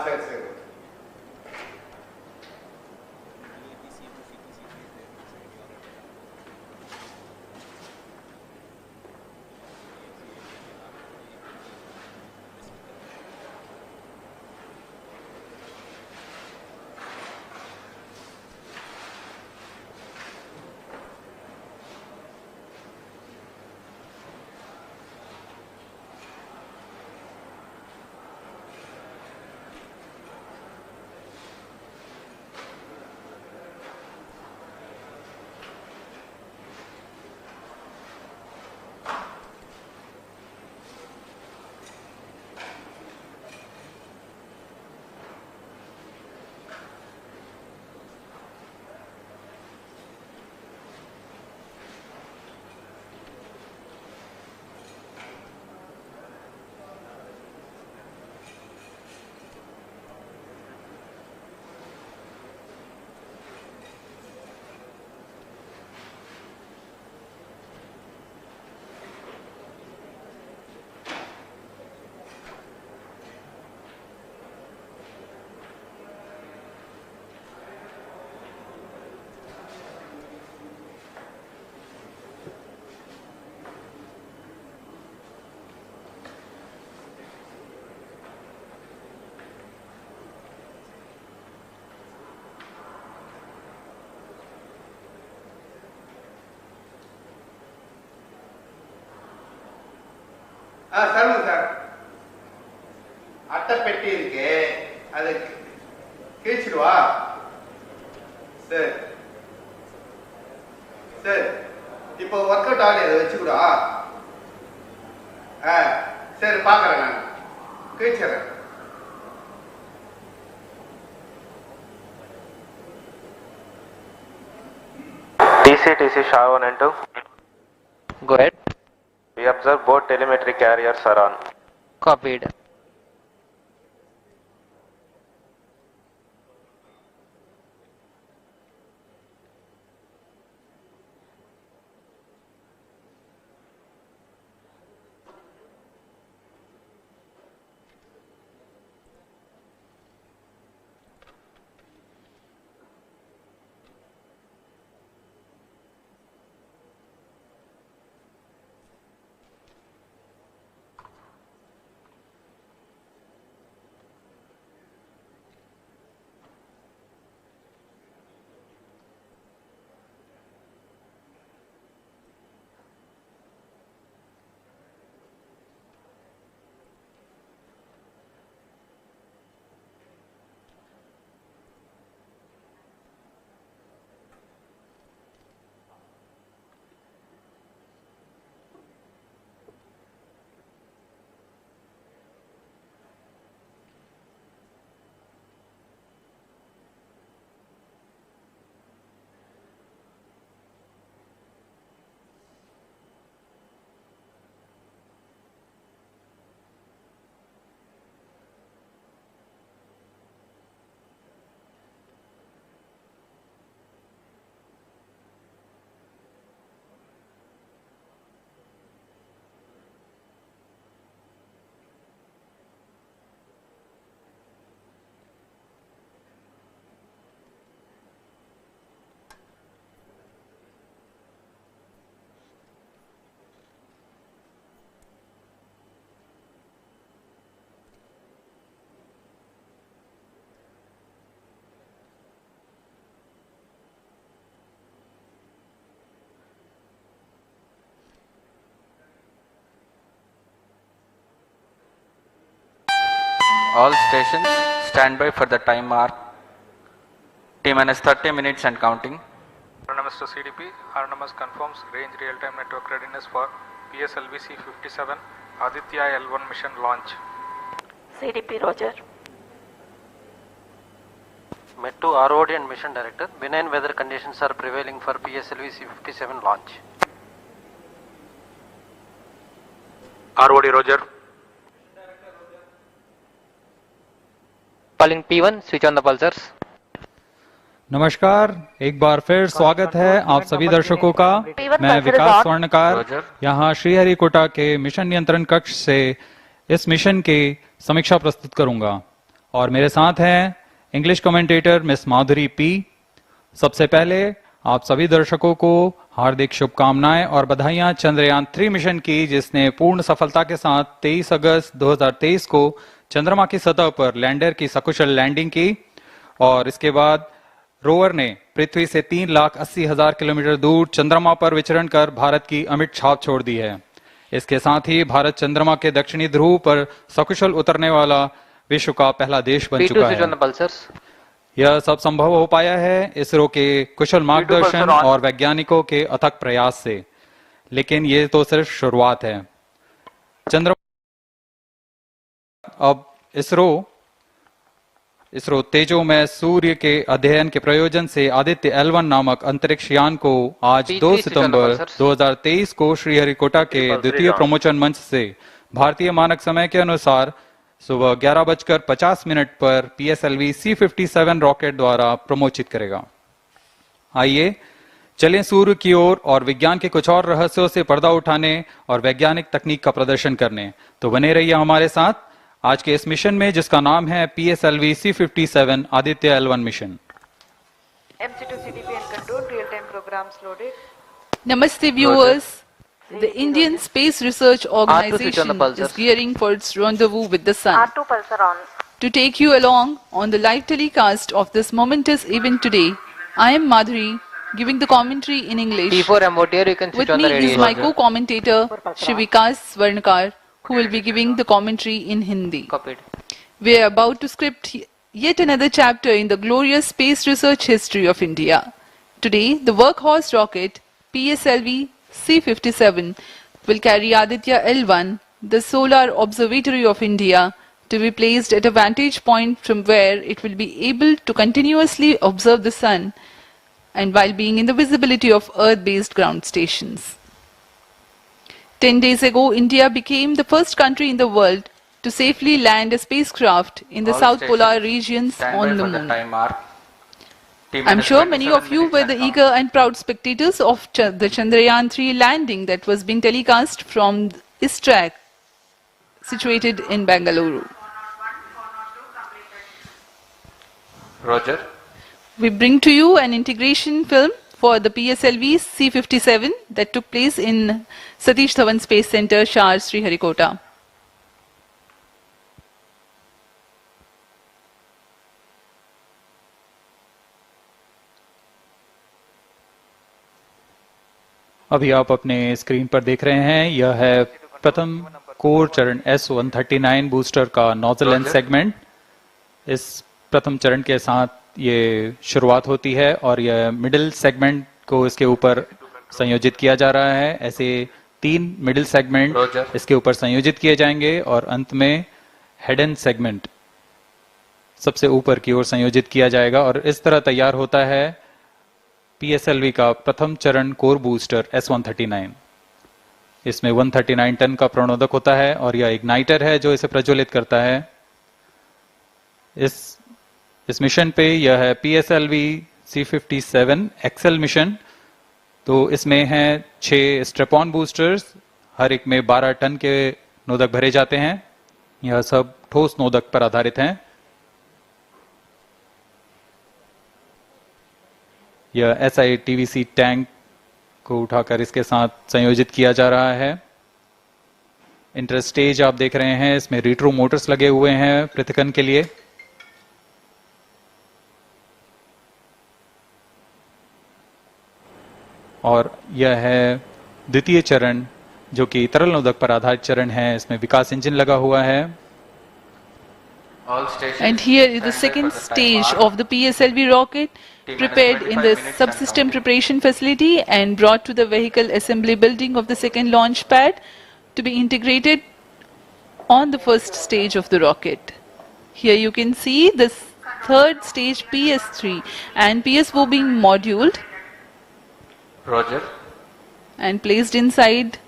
சரி சரி. சொல்லுங்க சார். அட்டை பெட்டி இருக்கு, அது கிழிச்சிடுவா. சரி சரி, இப்போ ஒர்க் அவுட் ஆகல, அதை வச்சுக்கூடா. சரி பார்க்குறேன், நான் கிழிச்சிடுறேன். TC SHAR 1 and 2. Go ahead. We observe both telemetry carriers are on. Copied. All stations stand by for the time mark. T-minus 30 minutes and counting. Autonomous to CDP. Autonomous confirms range real-time network readiness for PSLV-C57 Aditya-L1 mission launch. CDP Roger. Met to ROD and Mission Director. Benign weather conditions are prevailing for PSLV-C57 launch. ROD Roger. Calling P1, switch on the pulsars. नमस्कार, एक बार फिर स्वागत है आप सभी दर्शकों का। मैं विकास स्वर्णकार यहाँ श्रीहरिकोटा के मिशन नियंत्रण कक्ष से इस मिशन के समीक्षा प्रस्तुत करूंगा और मेरे साथ हैं इंग्लिश कमेंटेटर मिस माधुरी पी। सबसे पहले आप सभी दर्शकों को हार्दिक शुभकामनाएं और बधाइयां चंद्रयान 3 मिशन की, जिसने पूर्ण सफलता के साथ 23 अगस्त 2023 को चंद्रमा की सतह पर लैंडर की सकुशल लैंडिंग की और इसके बाद रोवर ने पृथ्वी से 3,80,000 किलोमीटर दूर चंद्रमा पर विचरण कर भारत की अमिट छाप छोड़ दी है। इसके साथ ही भारत चंद्रमा के दक्षिणी ध्रुव पर सकुशल उतरने वाला विश्व का पहला देश बन चुका है। यह सब संभव हो पाया है इसरो के कुशल मार्गदर्शन और वैज्ञानिकों के अथक प्रयास से, लेकिन ये तो सिर्फ शुरुआत है। चंद्रमा अब इसरो तेजोमय सूर्य के अध्ययन के प्रयोजन से आदित्य-L1 नामक अंतरिक्ष यान को आज 2 सितंबर 2023 को श्रीहरिकोटा के द्वितीय प्रमोचन मंच से भारतीय मानक समय के अनुसार सुबह 11:50 पर PSLV-C57 रॉकेट द्वारा प्रमोचित करेगा। आइए चलें सूर्य की ओर और विज्ञान के कुछ और रहस्यों से पर्दा उठाने और वैज्ञानिक तकनीक का प्रदर्शन करने। तो बने रहिए हमारे साथ आज के इस मिशन में, जिसका नाम है PSLV-C57 आदित्य-L1 mission. MC2CDP and control real-time programs loaded. Namaste viewers. The Indian Space Research Organization is gearing for its rendezvous with the Sun. R2 pulsar on. To take you along on the live telecast of this momentous event today, I am Madhuri, giving the commentary in English. P4 MOTR, you can switch With on me the is radio. my co-commentator Shivikas Swarnkar, who will be giving the commentary in Hindi. Copied. We are about to script yet another chapter in the glorious space research history of India. Today, the workhorse rocket PSLV-C57 will carry Aditya-L1, the solar observatory of India, to be placed at a vantage point from where it will be able to continuously observe the Sun and while being in the visibility of Earth-based ground stations. 10 days ago, India became the first country in the world to safely land a spacecraft in the South Polar regions on the Moon. I'm sure many of you were the eager and proud spectators of the Chandrayaan 3 landing that was being telecast from ISTRAC, situated in Bangalore. Roger. We bring to you an integration film for the PSLV-C57 that took place in Satish Dhawan Space Center, SHAR, Sriharikota. अभी आप अपने screen पर देख रहे हैं, यह है प्रथम कोर चरण S139 बूस्टर का नोजल एंड सेगमेंट। इस प्रथम चरण के साथ ये शुरुआत होती है और यह मिडिल सेगमेंट को इसके ऊपर संयोजित किया जा रहा है। ऐसे 3 मिडिल सेगमेंट इसके ऊपर संयोजित किए जाएंगे और अंत में हेड एंड सेगमेंट सबसे ऊपर की ओर संयोजित किया जाएगा और इस तरह तैयार होता है PSLV का प्रथम चरण कोर बूस्टर S139। इसमें 139 टन का प्रणोदक होता है और यह इग्नाइटर है जो इसे प्रज्वलित करता है। इस मिशन पे यह है PSLV-C57 एक्सेल मिशन। तो इसमें है 6 स्ट्रेपॉन बूस्टर्स, हर एक में 12 टन के नोदक भरे जाते हैं। यह सब ठोस नोदक पर आधारित हैं। यह SITVC टैंक को उठाकर इसके साथ संयोजित किया जा रहा है। इंटर स्टेज आप देख रहे हैं, इसमें रिट्रो मोटर्स लगे हुए हैं पृथक्करण के लिए। और यह है द्वितीय चरण जो कि तरल नोदक पर आधारित चरण है। इसमें विकास इंजन लगा हुआ है। And here is the second stage of the PSLV rocket, prepared in the subsystem preparation facility and brought to the vehicle assembly building of the second launch pad to be integrated on the first stage of the rocket. Here you can see this third stage PS3 and PSO being moduled Roger. and placed inside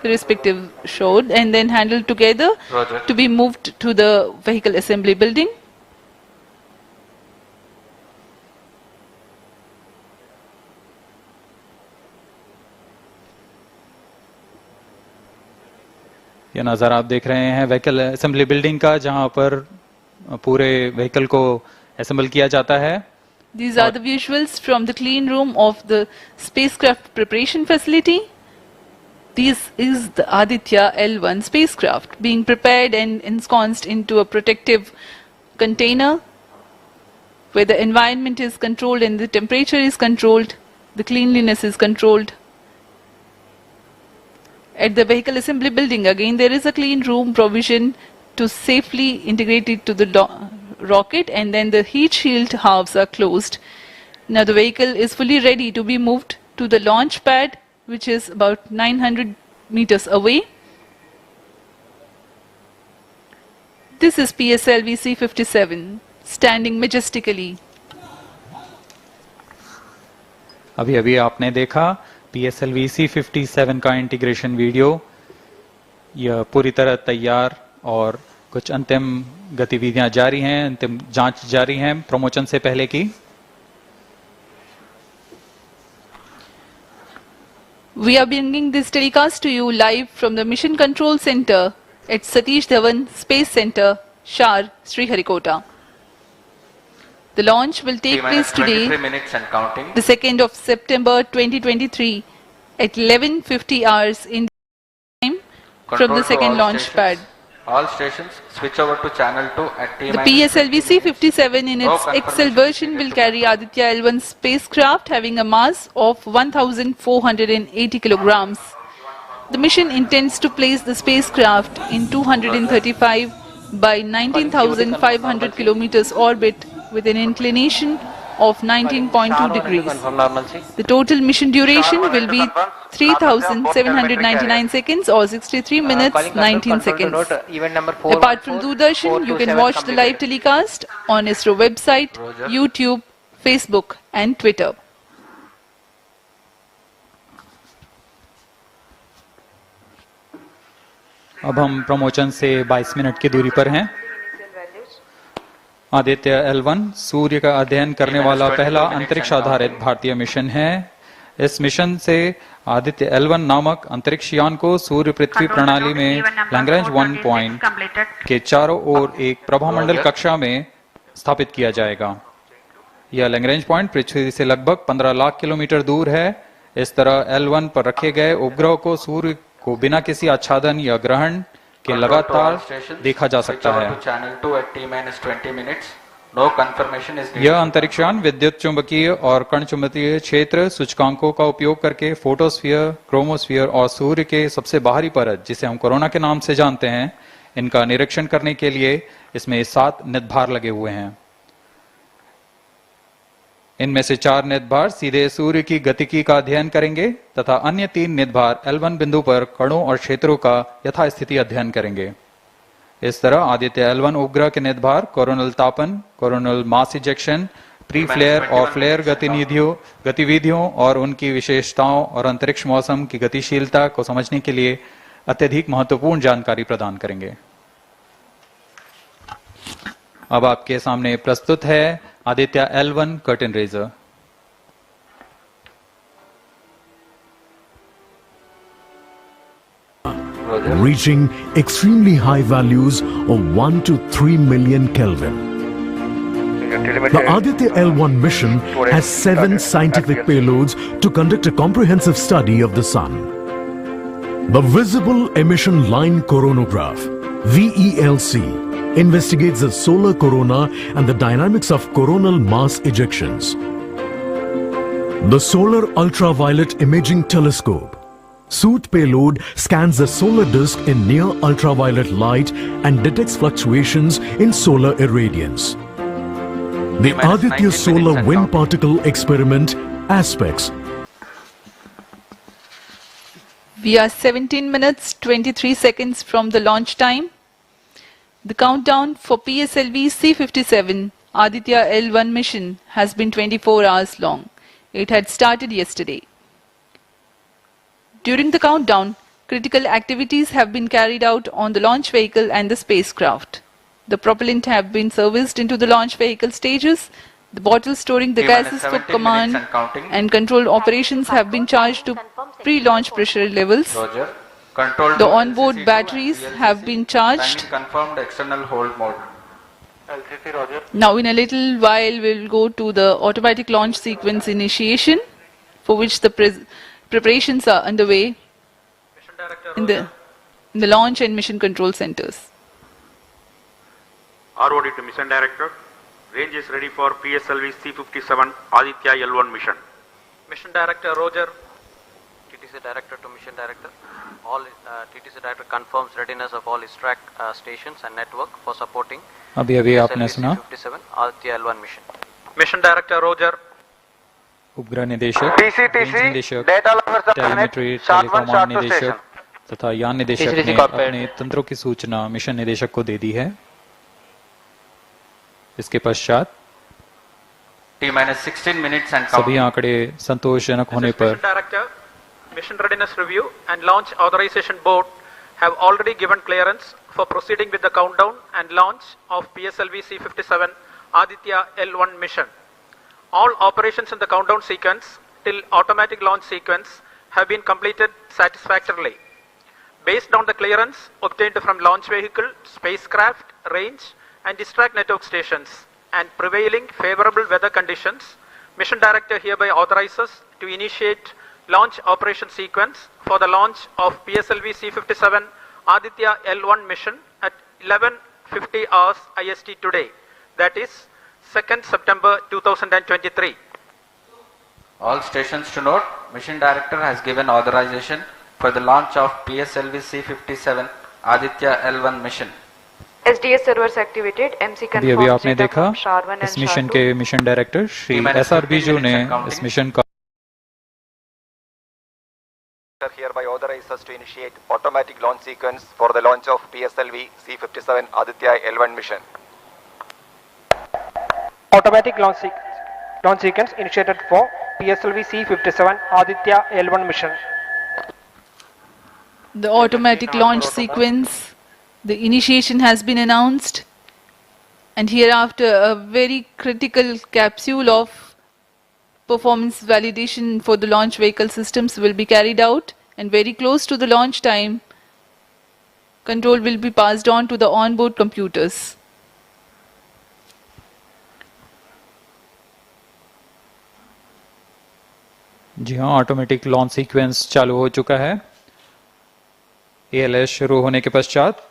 the respective shroud and then handled together Roger. to be moved to the vehicle assembly building. ये नज़ारा आप देख रहे हैं vehicle assembly building का, जहां पर पूरे व्हीकल को असेंबल किया जाता है। These are the visuals from the clean room of the spacecraft preparation facility. This is the Aditya-L1 spacecraft being prepared and ensconced into a protective container where the environment is controlled and the temperature is controlled, the cleanliness is controlled. At the vehicle assembly building, again there is a clean room provision to safely integrate it to the rocket, and then the heat shield halves are closed. Now the vehicle is fully ready to be moved to the launch pad, which is about 900 meters away. This is PSLV-C57 standing majestically. अभी अभी आपने देखा PSLV-C57 का integration video. यह पूरी तरह तैयार और कुछ अंतिम गतिविधियां जारी हैं, अंतिम जांच जारी हैं प्रमोशन से पहले की। We are bringing this telecast to you live from the Mission Control Center at Satish Dhawan Space Center, SHAR, Sriharikota. The launch will take place today, the 2nd of September 2023 at 11:50 hours in time from the second launch pad. All stations switch over to channel 2 at T-. The PSLV-C57 in its XL version will carry Aditya-L1 spacecraft having a mass of 1,480 kilograms. The mission intends to place the spacecraft in 235 by 19,500 kilometers orbit with an inclination of 19.2 degrees. The total mission duration will be 3,799 seconds or 63 minutes 19 seconds. Apart from Doordarshan, you can watch the live telecast on ISRO website, YouTube, Facebook and Twitter. अब हम promotion से 22 minute की दूरी पर हैं। Aditya L1 सूर्य का अध्ययन करने वाला पहला अंतरिक्ष आधारित भारतीय मिशन है। इस मिशन से आदित्य L1 नामक अंतरिक्ष यान को सूर्य पृथ्वी प्रणाली में लैग्रेंज 1 पॉइंट के चारों ओर एक प्रभामंडल कक्षा में स्थापित किया जाएगा। यह लैग्रेंज पॉइंट पृथ्वी से लगभग 15 लाख किलोमीटर दूर है। इस तरह L1 पर रखे गए उपग्रह को सूर्य को बिना किसी आच्छादन या ग्रहण के लगातार देखा जा सकता है। यह अंतरिक्ष यान विद्युत चुंबकीय और कण चुंबकीय क्षेत्र सूचकांकों का उपयोग करके फोटोस्फीयर, क्रोमोस्फीयर और सूर्य के सबसे बाहरी परत, जिसे हम कोरोना के नाम से जानते हैं, इनका निरीक्षण करने के लिए इसमें 7 निदभार लगे हुए हैं। इनमें से 4 निदभार सीधे सूर्य की गतिकी का अध्ययन करेंगे तथा अन्य 3 निदभार L1 बिंदु पर कणों और क्षेत्रों का यथास्थिति अध्ययन करेंगे। इस तरह आदित्य L1 उपग्रह के निदभार कोरोनल तापन, coronal mass ejection, pre flare और फ्लेयर गतिविधियों और उनकी विशेषताओं और अंतरिक्ष मौसम की गतिशीलता को समझने के लिए अत्यधिक महत्वपूर्ण जानकारी प्रदान करेंगे। अब आपके सामने प्रस्तुत है Aditya L1 curtain raiser. Reaching extremely high values of 1 to 3 million Kelvin. The Aditya-L1 mission has 7 scientific payloads to conduct a comprehensive study of the Sun. The Visible Emission Line Coronagraph, VELC, investigates the solar corona and the dynamics of coronal mass ejections. The Solar Ultraviolet Imaging Telescope, SOOT payload, scans the solar disk in near ultraviolet light and detects fluctuations in solar irradiance. The Aditya Solar Wind Particle Experiment aspects. We are 17 minutes 23 seconds from the launch time. The countdown for PSLV-C57 Aditya-L1 mission has been 24 hours long. It had started yesterday. During the countdown, critical activities have been carried out on the launch vehicle and the spacecraft. The propellant have been serviced into the launch vehicle stages. The bottles storing the gases for command and control operations have been charged to pre-launch pressure levels. Control The to onboard LCC2 batteries and have VLCC, been charged. Timing confirmed external hold mode. LCC Roger. Now in a little while we'll go to the automatic launch sequence initiation, for which the preparations are underway in the launch and mission control centers. ROD to Mission Director. Range is ready for PSLV-C57 Aditya-L1 mission. Mission Director Roger. TTC Director to Mission Director. All TTC Director confirms readiness of all ISTRAC stations and network for supporting अभी आपने सुना PSLV-C57 Aditya-L1 mission. Mission Director Roger. उपग्रह निदेशक, range निदेशक, telemetry, telecom निदेशक तथा यान निदेशक ने अपने तंत्रों की सूचना मिशन निदेशक को दे दी है। इसके पश्चात T-16 minutes and सभी counting. आंकड़े संतोषजनक होने पर Mission Director, Mission Readiness Review and Launch Authorization Board have already given clearance for proceeding with the countdown and launch of PSLV-C57 Aditya-L1 mission. All operations in the countdown sequence till automatic launch sequence have been completed satisfactorily. Based on the clearance obtained from launch vehicle, spacecraft, range and distract network stations and prevailing favorable weather conditions, Mission Director hereby authorizes to initiate launch operation sequence for the launch of PSLV-C57 Aditya-L1 mission at 11:50 hours IST today, that is 2nd September 2023. All stations to note, Mission Director has given authorization for the launch of PSLV-C57 Aditya-L1 mission. SDS servers activated. MC अभी confirms आपने data देखा from SHAR1 इस and mission SHAR2. के mission director Shri SRB जो ने इस mission का hereby authorizes to initiate automatic launch sequence for the launch of PSLV-C57 Aditya-L1 mission. Automatic launch sequence initiated for PSLV-C57 Aditya-L1 mission. The automatic launch sequence, the initiation has been announced, and hereafter a very critical capsule of performance validation for the launch vehicle systems will be carried out, and very close to the launch time, control will be passed on to the onboard computers. जी हाँ, automatic launch sequence चालू हो चुका है। ALS शुरू होने के पश्चात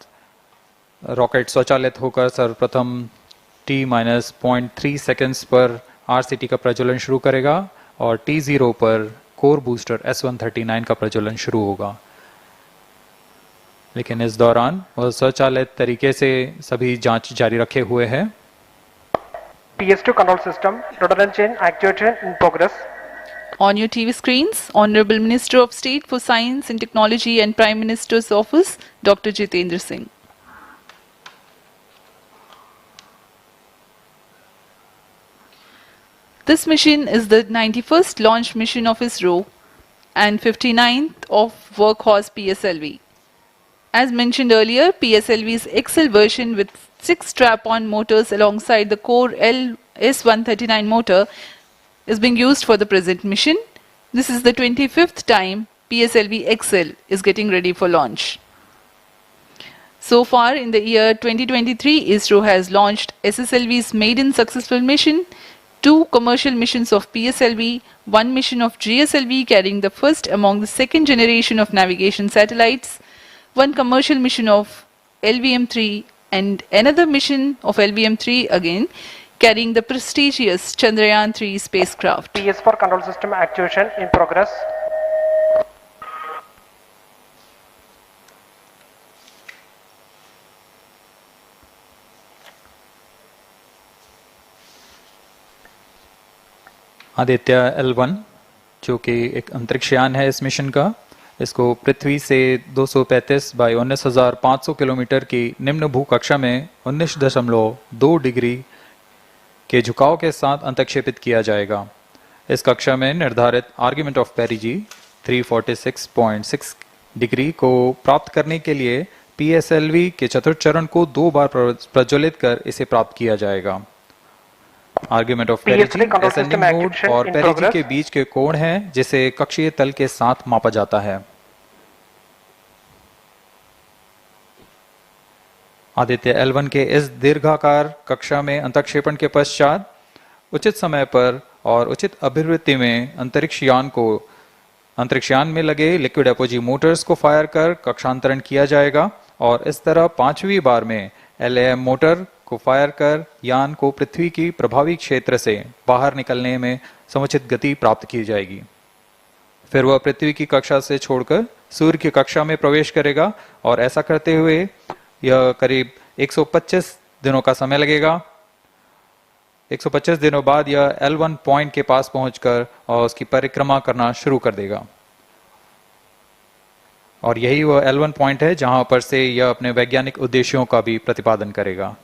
rocket स्वचालित होकर सर्वप्रथम T-0.3 सेकेंड्स पर RCT का प्रज्वलन शुरू करेगा और T0 पर कोर बूस्टर S139 का प्रज्वलन शुरू होगा। लेकिन इस दौरान वह स्वचालित तरीके से सभी जांच जारी रखे हुए है। PS2 control system, rotary chain actuation in progress. On your TV screens, Honorable Minister of State for Science and Technology and Prime Minister's Office, Dr. Jitendra Singh. This mission is the 91st launch mission of ISRO and 59th of Workhorse PSLV. As mentioned earlier, PSLV's XL version with 6 strap-on motors alongside the core S139 motor is being used for the present mission. This is the 25th time PSLV XL is getting ready for launch. So far in the year 2023, ISRO has launched SSLV's maiden successful mission, 2 commercial missions of PSLV, 1 mission of GSLV carrying the first among the second generation of navigation satellites, 1 commercial mission of LVM-3 and another mission of LVM-3 again carrying the prestigious Chandrayaan-3 spacecraft. PS4 control system actuation in progress. आदित्य-L1 जो कि एक अंतरिक्षयान है इस mission का, इसको पृथ्वी से 235 by 19,500 kilometre की निम्न भूकक्षा में 19.2 डिग्री के झुकाव के साथ अंतक्षेपित किया जाएगा। इस कक्षा में निर्धारित आर्ग्यूमेंट ऑफ पेरिजी 346.6 डिग्री को प्राप्त करने के लिए PSLV के चतुर्थ चरण को 2 बार प्रज्वलित कर इसे प्राप्त किया जाएगा। आर्ग्यूमेंट ऑफ पेरिजी असेंडिंग मोड और पेरिजी के बीच के कोण है जिसे कक्षीय तल के साथ मापा जाता है। आदित्य L1 के इस दीर्घाकार कक्षा में अंतक्षेपण के पश्चात उचित समय पर और उचित अभिवृत्ति में अंतरिक्ष यान में लगे लिक्विड एपोजी मोटर्स को फायर कर कक्षांतरण किया जाएगा और इस तरह 5वीं बार में LAM मोटर को फायर कर यान को पृथ्वी की प्रभावी क्षेत्र से बाहर निकलने में समुचित गति प्राप्त की जाएगी। फिर वह पृथ्वी की कक्षा से छोड़कर सूर्य की कक्षा में प्रवेश करेगा और ऐसा करते हुए यह करीब 125 दिनों का समय लगेगा। 125 दिनों बाद यह L1 पॉइंट के पास पहुंचकर और उसकी परिक्रमा करना शुरू कर देगा और यही वह L1 पॉइंट है जहां पर से यह अपने वैज्ञानिक उद्देश्यों का भी प्रतिपादन करेगा।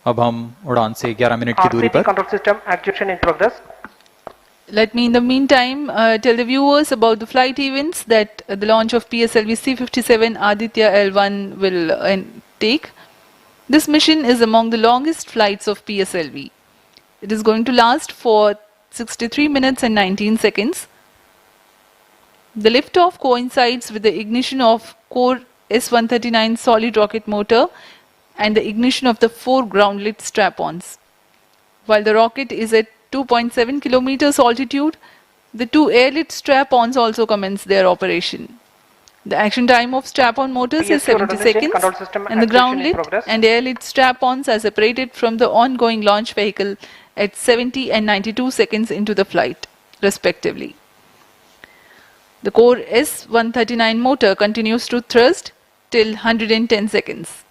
अब हम उड़ान से 11 मिनट की दूरी पर control system actuation in progress. Let me in the meantime tell the viewers about the flight events that the launch of PSLV-C57 Aditya-L1 will take. This mission is among the longest flights of PSLV. It is going to last for 63 minutes and 19 seconds. The liftoff coincides with the ignition of core S139 solid rocket motor and the ignition of the 4 ground-lit strap-ons. While the rocket is at 2.7 kilometers altitude, the 2 air-lit strap-ons also commence their operation. The action time of strap-on motors is 70 seconds and the ground-lit and air-lit strap-ons are separated from the ongoing launch vehicle at 70 and 92 seconds into the flight, respectively. The core S139 motor continues to thrust till 110 seconds.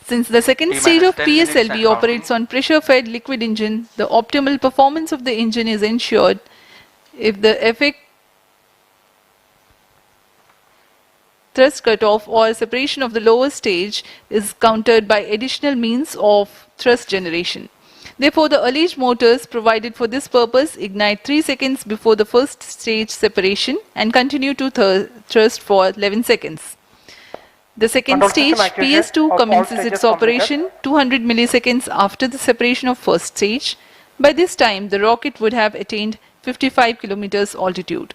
Since the second stage of PSLV operates on pressure-fed liquid engine, the optimal performance of the engine is ensured if the effect thrust cutoff or separation of the lower stage is countered by additional means of thrust generation. Therefore, the alleged motors provided for this purpose ignite 3 seconds before the first stage separation and continue to thrust for 11 seconds. The second stage, PS2, commences its operation 200 milliseconds after the separation of first stage. By this time, the rocket would have attained 55 kilometers altitude.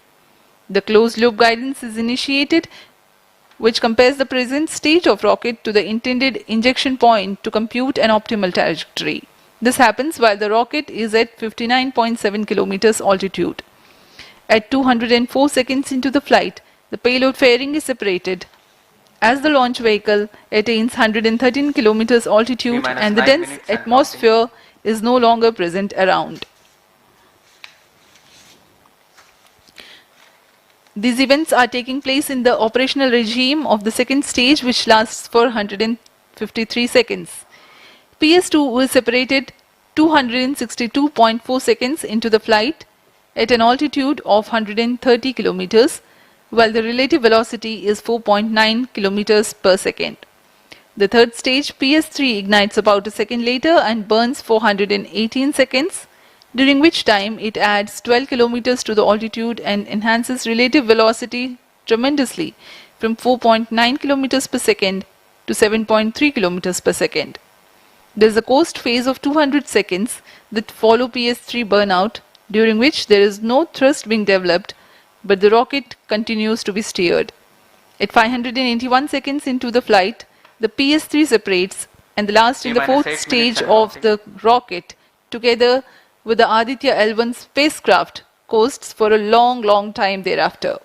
The closed loop guidance is initiated, which compares the present state of rocket to the intended injection point to compute an optimal trajectory. This happens while the rocket is at 59.7 kilometers altitude. At 204 seconds into the flight, the payload fairing is separated as the launch vehicle attains 113 kilometers altitude and the dense atmosphere is no longer present around. These events are taking place in the operational regime of the second stage, which lasts for 153 seconds. PS2 was separated 262.4 seconds into the flight at an altitude of 130 kilometers, while the relative velocity is 4.9 kilometers per second. The third stage, PS3, ignites about a second later and burns for 118 seconds, during which time it adds 12 kilometers to the altitude and enhances relative velocity tremendously from 4.9 kilometers per second to 7.3 kilometers per second. There is a coast phase of 200 seconds that follow PS3 burnout, during which there is no thrust being developed, but the rocket continues to be steered. At 581 seconds into the flight, the PS3 separates and the last in the fourth stage of the rocket, together with the Aditya-L1 spacecraft, coasts for a long time thereafter.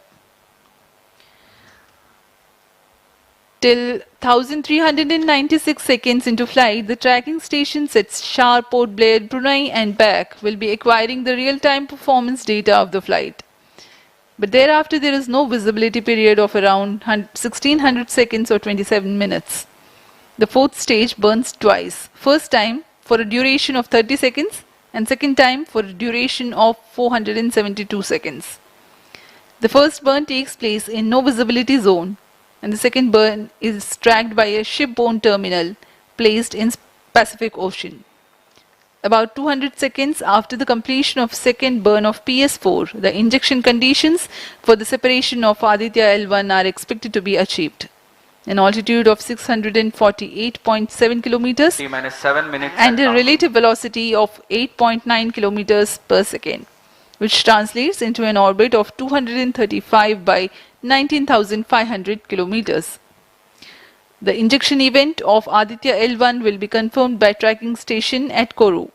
Till 1396 seconds into flight, the tracking stations at SHAR, Port Blair, Brunei and back will be acquiring the real-time performance data of the flight. But thereafter there is no visibility period of around 1600 seconds or 27 minutes. The fourth stage burns twice. First time for a duration of 30 seconds and second time for a duration of 472 seconds. The first burn takes place in no visibility zone and the second burn is tracked by a shipborne terminal placed in Pacific Ocean. About 200 seconds after the completion of second burn of PS4, the injection conditions for the separation of Aditya-L1 are expected to be achieved. An altitude of 648.7 kilometers T-7 minutes and a relative velocity of 8.9 kilometers per second. which translates into an orbit of 235 by 19,500 kilometers. The injection event of Aditya-L1 will be confirmed by tracking station at Kourou.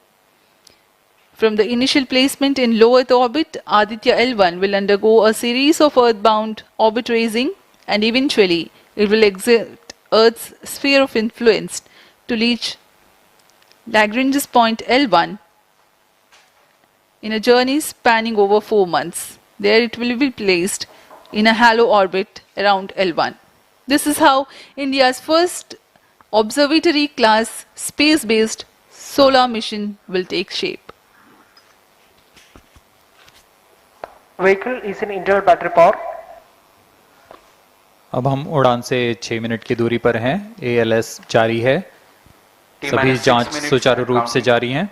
From the initial placement in low Earth orbit, Aditya-L1 will undergo a series of earthbound orbit raising, and eventually it will exit Earth's sphere of influence to reach Lagrange's point L1 in a journey spanning over 4 months. There it will be placed in a halo orbit around L1. This is how India's first observatory class space-based solar mission will take shape. Vehicle is in internal battery power. अब हम उड़ान से 6 minute की दूरी पर हैं। ALS जारी है, सभी जांच सुचारू रूप से जारी हैं।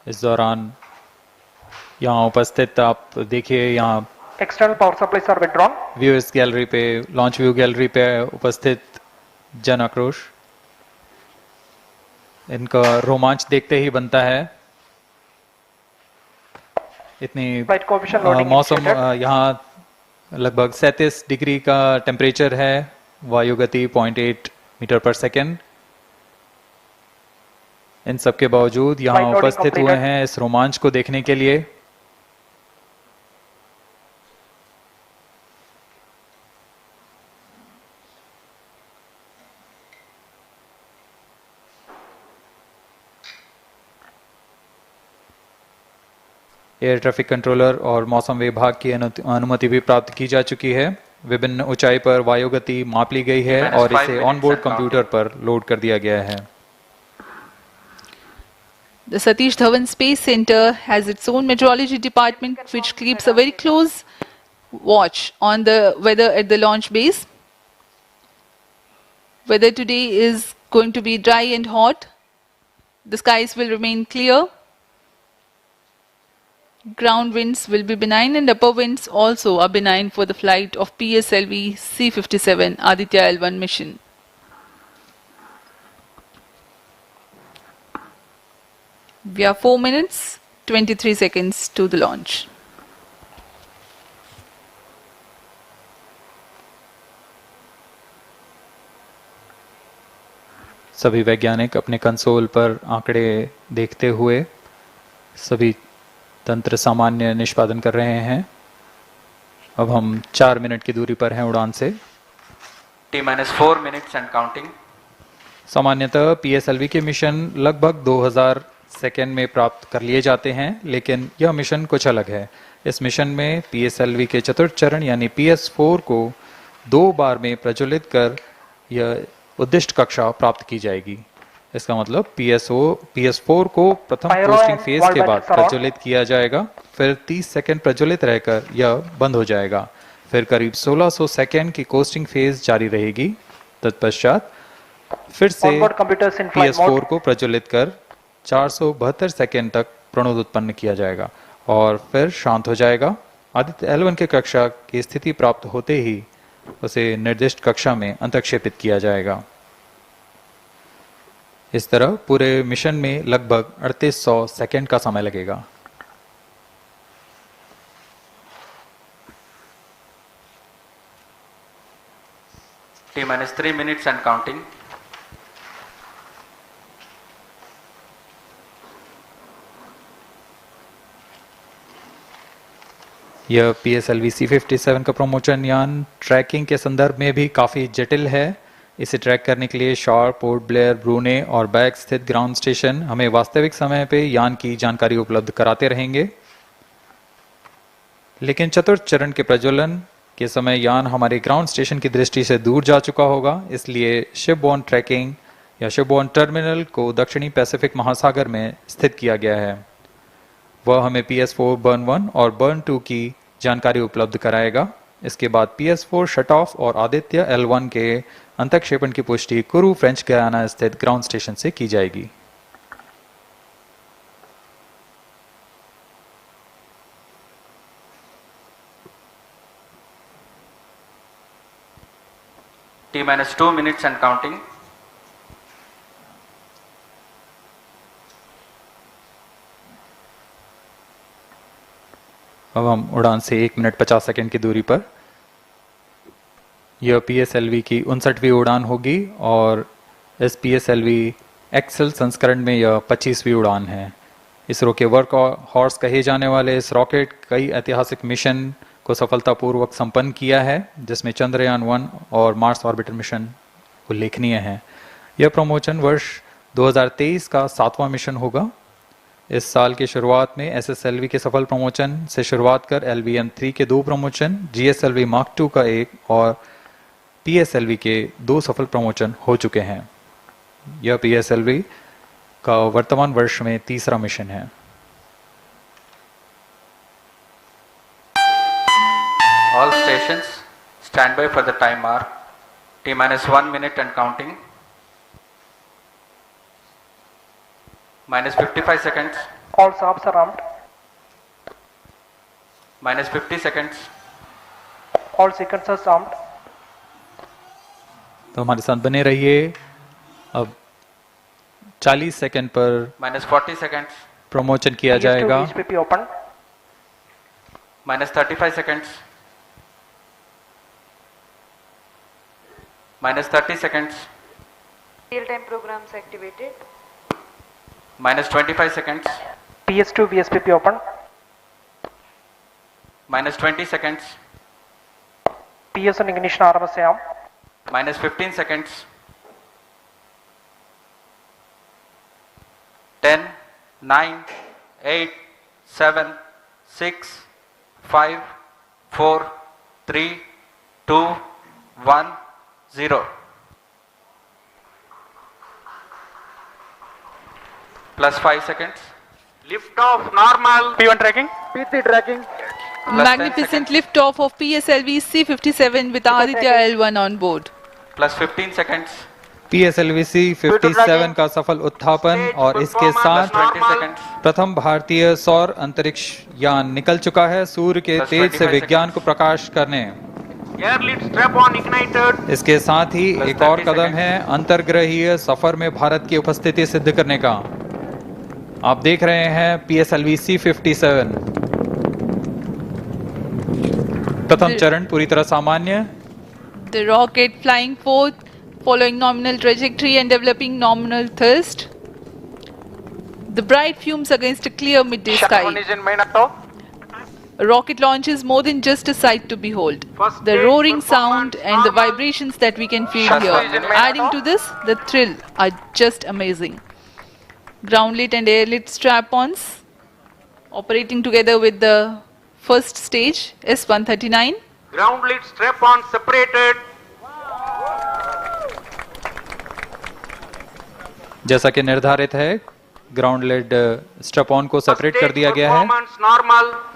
इस दौरान यहाँ उपस्थित आप देखिए, यहाँ External power supplies are withdrawn. Viewers gallery पे, लॉन्च व्यू गैलरी पे उपस्थित जन आक्रोश, इनका रोमांच देखते ही बनता है। इतनी मौसम यहाँ लगभग 37 डिग्री का टेम्परेचर है, वायु गति 0.8 मीटर पर सेकेंड। इन सब के बावजूद यहाँ उपस्थित हुए हैं इस रोमांच को देखने के लिए। एयर ट्रैफिक कंट्रोलर और मौसम विभाग की अनुमति भी प्राप्त की जा चुकी है। विभिन्न ऊंचाई पर वायु गति माप ली गई है और इसे ऑनबोर्ड कंप्यूटर पर लोड कर दिया गया है। The Satish Dhawan Space Center has its own meteorology department which keeps a very close watch on the weather at the launch base. Weather today is going to be dry and hot. The skies will remain clear. Ground winds will be benign and upper winds also are benign for the flight of PSLV-C57 Aditya-L1 mission. We are 4 minutes 23 seconds to the launch. सभी वैज्ञानिक अपने console पर आंकड़े देखते हुए सभी तंत्र सामान्य निष्पादन कर रहे हैं। अब हम 4 मिनट की दूरी पर हैं उड़ान से। T-4 minutes and counting. सामान्यतः PSLV के मिशन लगभग 2000 सेकेंड में प्राप्त कर लिए जाते हैं, लेकिन यह मिशन कुछ अलग है। इस मिशन में PSLV के चतुर्थ चरण यानी PS4 को 2 बार में प्रज्वलित कर यह उद्दिष्ट कक्षा प्राप्त की जाएगी। इसका मतलब PS4 को प्रथम कोस्टिंग फेज के बाद प्रज्वलित किया जाएगा, फिर 30 सेकंड प्रज्वलित रहकर यह बंद हो जाएगा, फिर करीब 1600 सेकंड की कोस्टिंग फेज जारी रहेगी। तत्पश्चात फिर से PS4 को प्रज्वलित कर 472 सेकंड तक प्रणोद उत्पन्न किया जाएगा और फिर शांत हो जाएगा। आदित्य-L1 के कक्षा की स्थिति प्राप्त होते ही उसे निर्दिष्ट कक्षा में अंतक्षेपित किया जाएगा। इस तरह पूरे मिशन में लगभग 3800 सेकंड का समय लगेगा। T-3 minutes and counting. यह PSLV-C57 का प्रमोशन यान ट्रैकिंग के संदर्भ में भी काफ़ी जटिल है। इसे ट्रैक करने के लिए शॉर, पोर्ट ब्लेयर, ब्रूने और बैग स्थित ग्राउंड स्टेशन हमें वास्तविक समय पे यान की जानकारी उपलब्ध कराते रहेंगे। लेकिन चतुर्थ चरण के प्रज्वलन के समय यान हमारे ग्राउंड स्टेशन की दृष्टि से दूर जा चुका होगा, इसलिए शिपबोर्न ट्रैकिंग या शिपबोर्न टर्मिनल को दक्षिणी पैसिफिक महासागर में स्थित किया गया है। वह हमें PS4 बर्न 1 और बर्न 2 की जानकारी उपलब्ध कराएगा। इसके बाद PS4 शट ऑफ और Aditya-L1 के अंतक्षेपण की पुष्टि कुरू फ्रेंच गयाना स्थित ग्राउंड स्टेशन से की जाएगी। T-2 minutes and counting. अब हम उड़ान से 1 मिनट 50 सेकंड की दूरी पर। यह PSLV की 59वीं उड़ान होगी और इस PSLV एक्सेल संस्करण में यह 25वीं उड़ान है। इसरो के वर्क हॉर्स कहे जाने वाले इस रॉकेट कई ऐतिहासिक मिशन को सफलतापूर्वक संपन्न किया है, जिसमें चंद्रयान 1 और मार्स ऑर्बिटर मिशन उल्लेखनीय है। यह प्रमोशन वर्ष 2023 का 7वां मिशन होगा। इस साल की शुरुआत में SSLV के सफल प्रमोशन से शुरुआत कर LVM-3 के 2 प्रमोशन, GSLV Mark II का 1 और PSLV के 2 सफल प्रमोशन हो चुके हैं। यह PSLV का वर्तमान वर्ष में 3रा मिशन है। All stations stand by for the time mark. T-1 minute and counting. -55 seconds. All subs are armed. -50 seconds. All sequencers armed. तो हमारे साथ बने रहिए। अब 40 सेकंड पर -40 seconds. प्रमोशन किया जाएगा। HPP open. -35 seconds. -30 seconds. Real-time programs activated. -25 seconds. PS2 VSPP open. -20 seconds. PS1 ignition RMS arm. -15 seconds. 10, 9, 8, 7, 6, 5, 4, 3, 2, 1, 0. +5 seconds. Lift off normal. P1 tracking. P3 tracking. Magnificent lift-off of PSLV-C57 with Aditya-L1 on board. +15 seconds. PSLV-C57 का सफल उत्थापन और इसके साथ 20 seconds. प्रथम भारतीय सौर अंतरिक्ष यान निकल चुका है सूर्य के तेज से विज्ञान को प्रकाश करने। Air lead strap on ignited. इसके साथ ही एक और कदम है अंतर्ग्रहीय सफर में भारत की उपस्थिति सिद्ध करने का। आप देख रहे हैं PSLV-C57 प्रथम चरण पूरी तरह सामान्य। The rocket flying forth, following nominal trajectory and developing nominal thrust. The bright fumes against a clear midday sky. A rocket launch is more than just a sight to behold. The roaring sound and the vibrations that we can feel here, adding to this, the thrill are just amazing. Ground lit and air lit strap-ons operating together with the first stage S139. Ground lead strap on separated. जैसा कि निर्धारित है, ground lead strap on को separate कर दिया गया है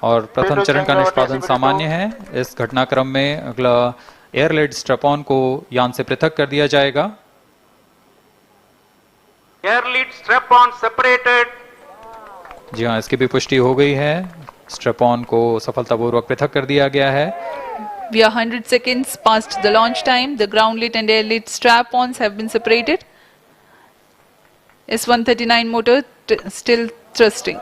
और प्रथम चरण का निष्पादन सामान्य है। इस घटनाक्रम में अगला एयर लेड स्ट्रैप ऑन को यान से पृथक कर दिया जाएगा। Air lead strap on separated. जी हाँ, इसकी भी पुष्टि हो गई है। स्ट्रैप ऑन को सफलतापूर्वक पृथक कर दिया गया है। We are 100 seconds past the launch time. The ground lit and air lit strap-ons have been separated. S139 motor still thrusting.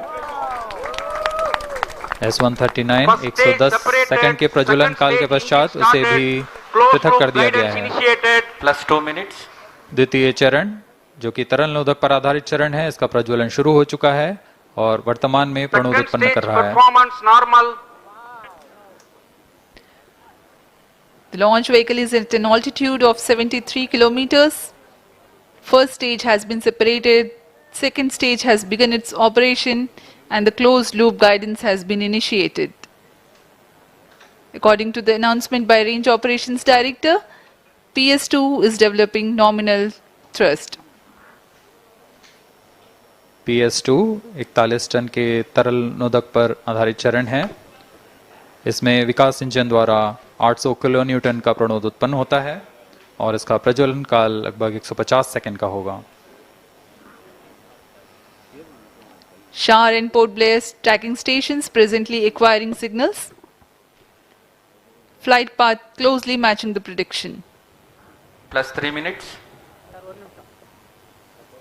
S139 110 second के प्रज्वलन काल के पश्चात उसे भी पृथक कर दिया गया है। +2 minutes. द्वितीय चरण जो कि तरल नोदक पर आधारित चरण है, इसका प्रज्वलन शुरू हो चुका है और वर्तमान में प्रणोद उत्पन्न कर रहा है। The launch vehicle is at an altitude of 73 kilometers. First stage has been separated, second stage has begun its operation, and the closed loop guidance has been initiated. According to the announcement by Range Operations Director, PS2 is developing nominal thrust. PS2 41 ton के तरल नोदक पर आधारित चरण है। इसमें विकास engine द्वारा 800 kilo Newton का प्रणोद उत्पन्न होता है और इसका प्रज्वलन काल लगभग 150 सेकंड का होगा। SHAR and Port Blair tracking stations presently acquiring signals. Flight path closely matching the prediction. +3 minutes.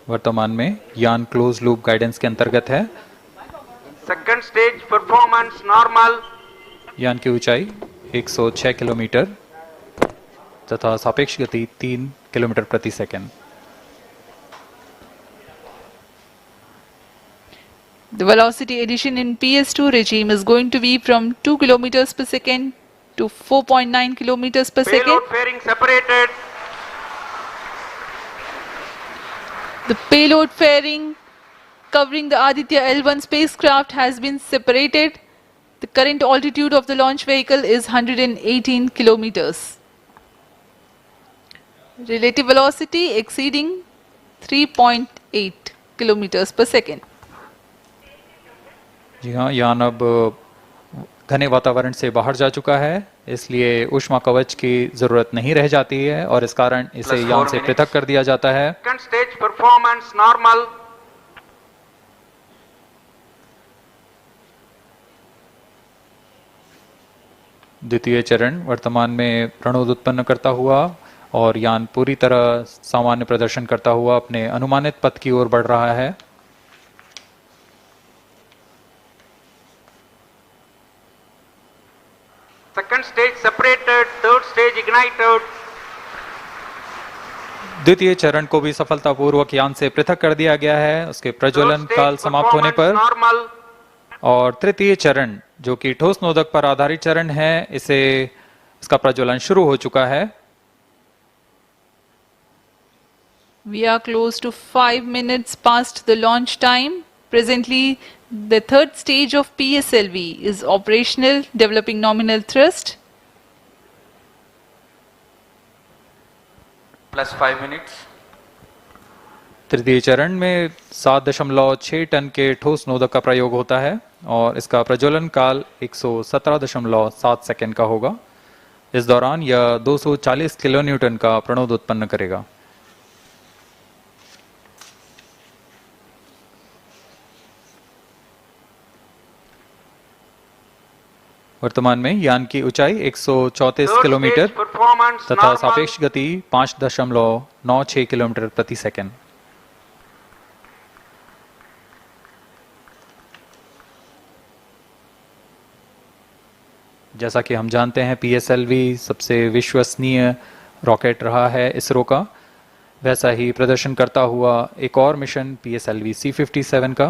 वर्तमान में यान क्लोज लूप गाइडेंस के अंतर्गत है। Second stage performance normal. यान की ऊंचाई 106 किलोमीटर तथा सापेक्ष गति 3 किलोमीटर प्रति second. The velocity addition in PS2 regime is going to be from 2 kilometers per second to 4.9 kilometers per second. Payload fairing separated. The payload fairing covering the Aditya-L1 spacecraft has been separated. The current altitude of the launch vehicle is 118 kilometers. Relative velocity exceeding 3.8 kilometers per second. जी हाँ, यान अब घने वातावरण से बाहर जा चुका है, इसलिए ऊष्मा कवच की जरूरत नहीं रह जाती है और इस कारण इसे यान से पृथक कर दिया जाता है। Second stage performance normal. द्वितीय चरण वर्तमान में प्रणोद उत्पन्न करता हुआ और यान पूरी तरह सामान्य प्रदर्शन करता हुआ अपने अनुमानित पथ की ओर बढ़ रहा है। Second stage separated, third stage ignited. द्वितीय चरण को भी सफलतापूर्वक यान से पृथक कर दिया गया है उसके प्रज्वलन काल समाप्त होने पर। और तृतीय चरण जो कि ठोस नोदक पर आधारित चरण है, इसका प्रज्वलन शुरू हो चुका है। We are close to 5 minutes past the launch time. Presently, the third stage of PSLV is operational, developing nominal thrust. Plus 5 minutes. तृतीय चरण में 7.6 टन के ठोस नोदक का प्रयोग होता है और इसका प्रज्वलन काल 117.7 सेकंड का होगा। इस दौरान यह 240 किलोन्यूटन का प्रणोद उत्पन्न करेगा। वर्तमान में यान की ऊंचाई 134 किलोमीटर तथा सापेक्ष गति 5.96 किलोमीटर प्रति सेकंड। जैसा कि हम जानते हैं PSLV सबसे विश्वसनीय रॉकेट रहा है इसरो का, वैसा ही प्रदर्शन करता हुआ एक और मिशन PSLV-C57 का।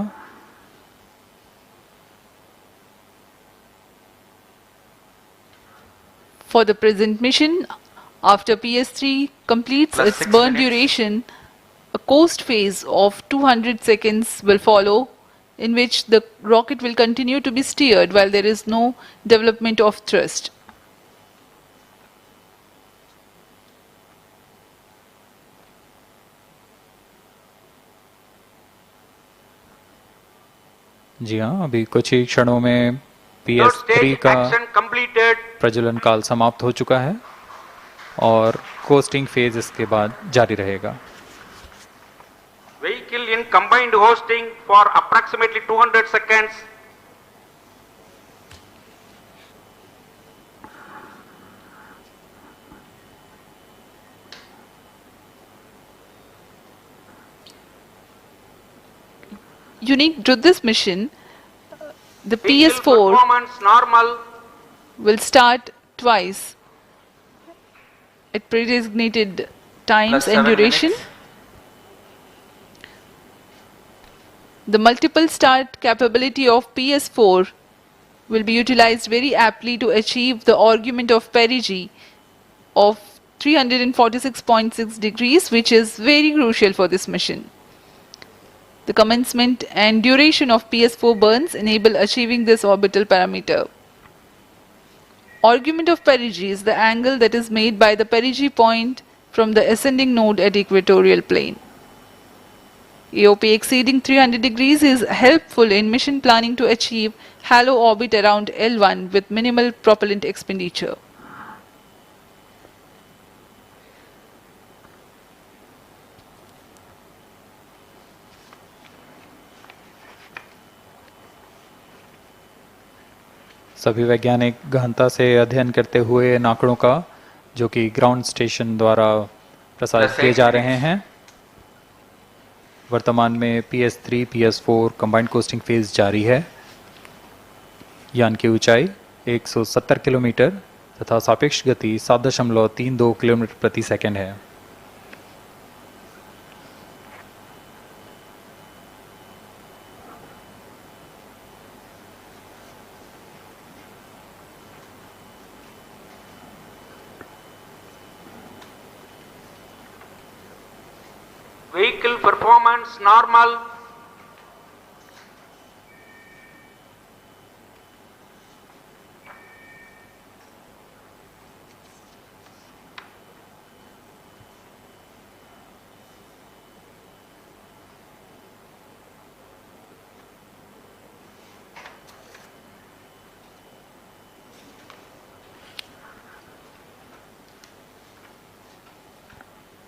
For the present mission, after PS3 completes its burn duration, a coast phase of 200 seconds will follow, in which the rocket will continue to be steered while there is no development of thrust. जी हाँ, अभी कुछ ही क्षणों में PS3 का प्रज्वलन काल समाप्त हो चुका है और कोस्टिंग फेज इसके बाद जारी रहेगा। Vehicle in combined hosting for approximately 200 seconds. Unique to this mission, the PS4 will start twice at predesignated times and duration. The multiple start capability of PS4 will be utilized very aptly to achieve the argument of perigee of 346.6 degrees, which is very crucial for this mission. The commencement and duration of PS4 burns enable achieving this orbital parameter. Argument of perigee is the angle that is made by the perigee point from the ascending node at equatorial plane. AOP exceeding 300 degrees is helpful in mission planning to achieve halo orbit around L1 with minimal propellant expenditure. सभी वैज्ञानिक गहनता से अध्ययन करते हुए इन आंकड़ों का, जो कि ग्राउंड स्टेशन द्वारा प्रसारित किए जा रहे हैं। वर्तमान में PS3, PS4 combined costing phase जारी है। यान की ऊंचाई 170 किलोमीटर तथा सापेक्ष गति 7.32 किलोमीटर प्रति सेकंड है। Vehicle performance normal.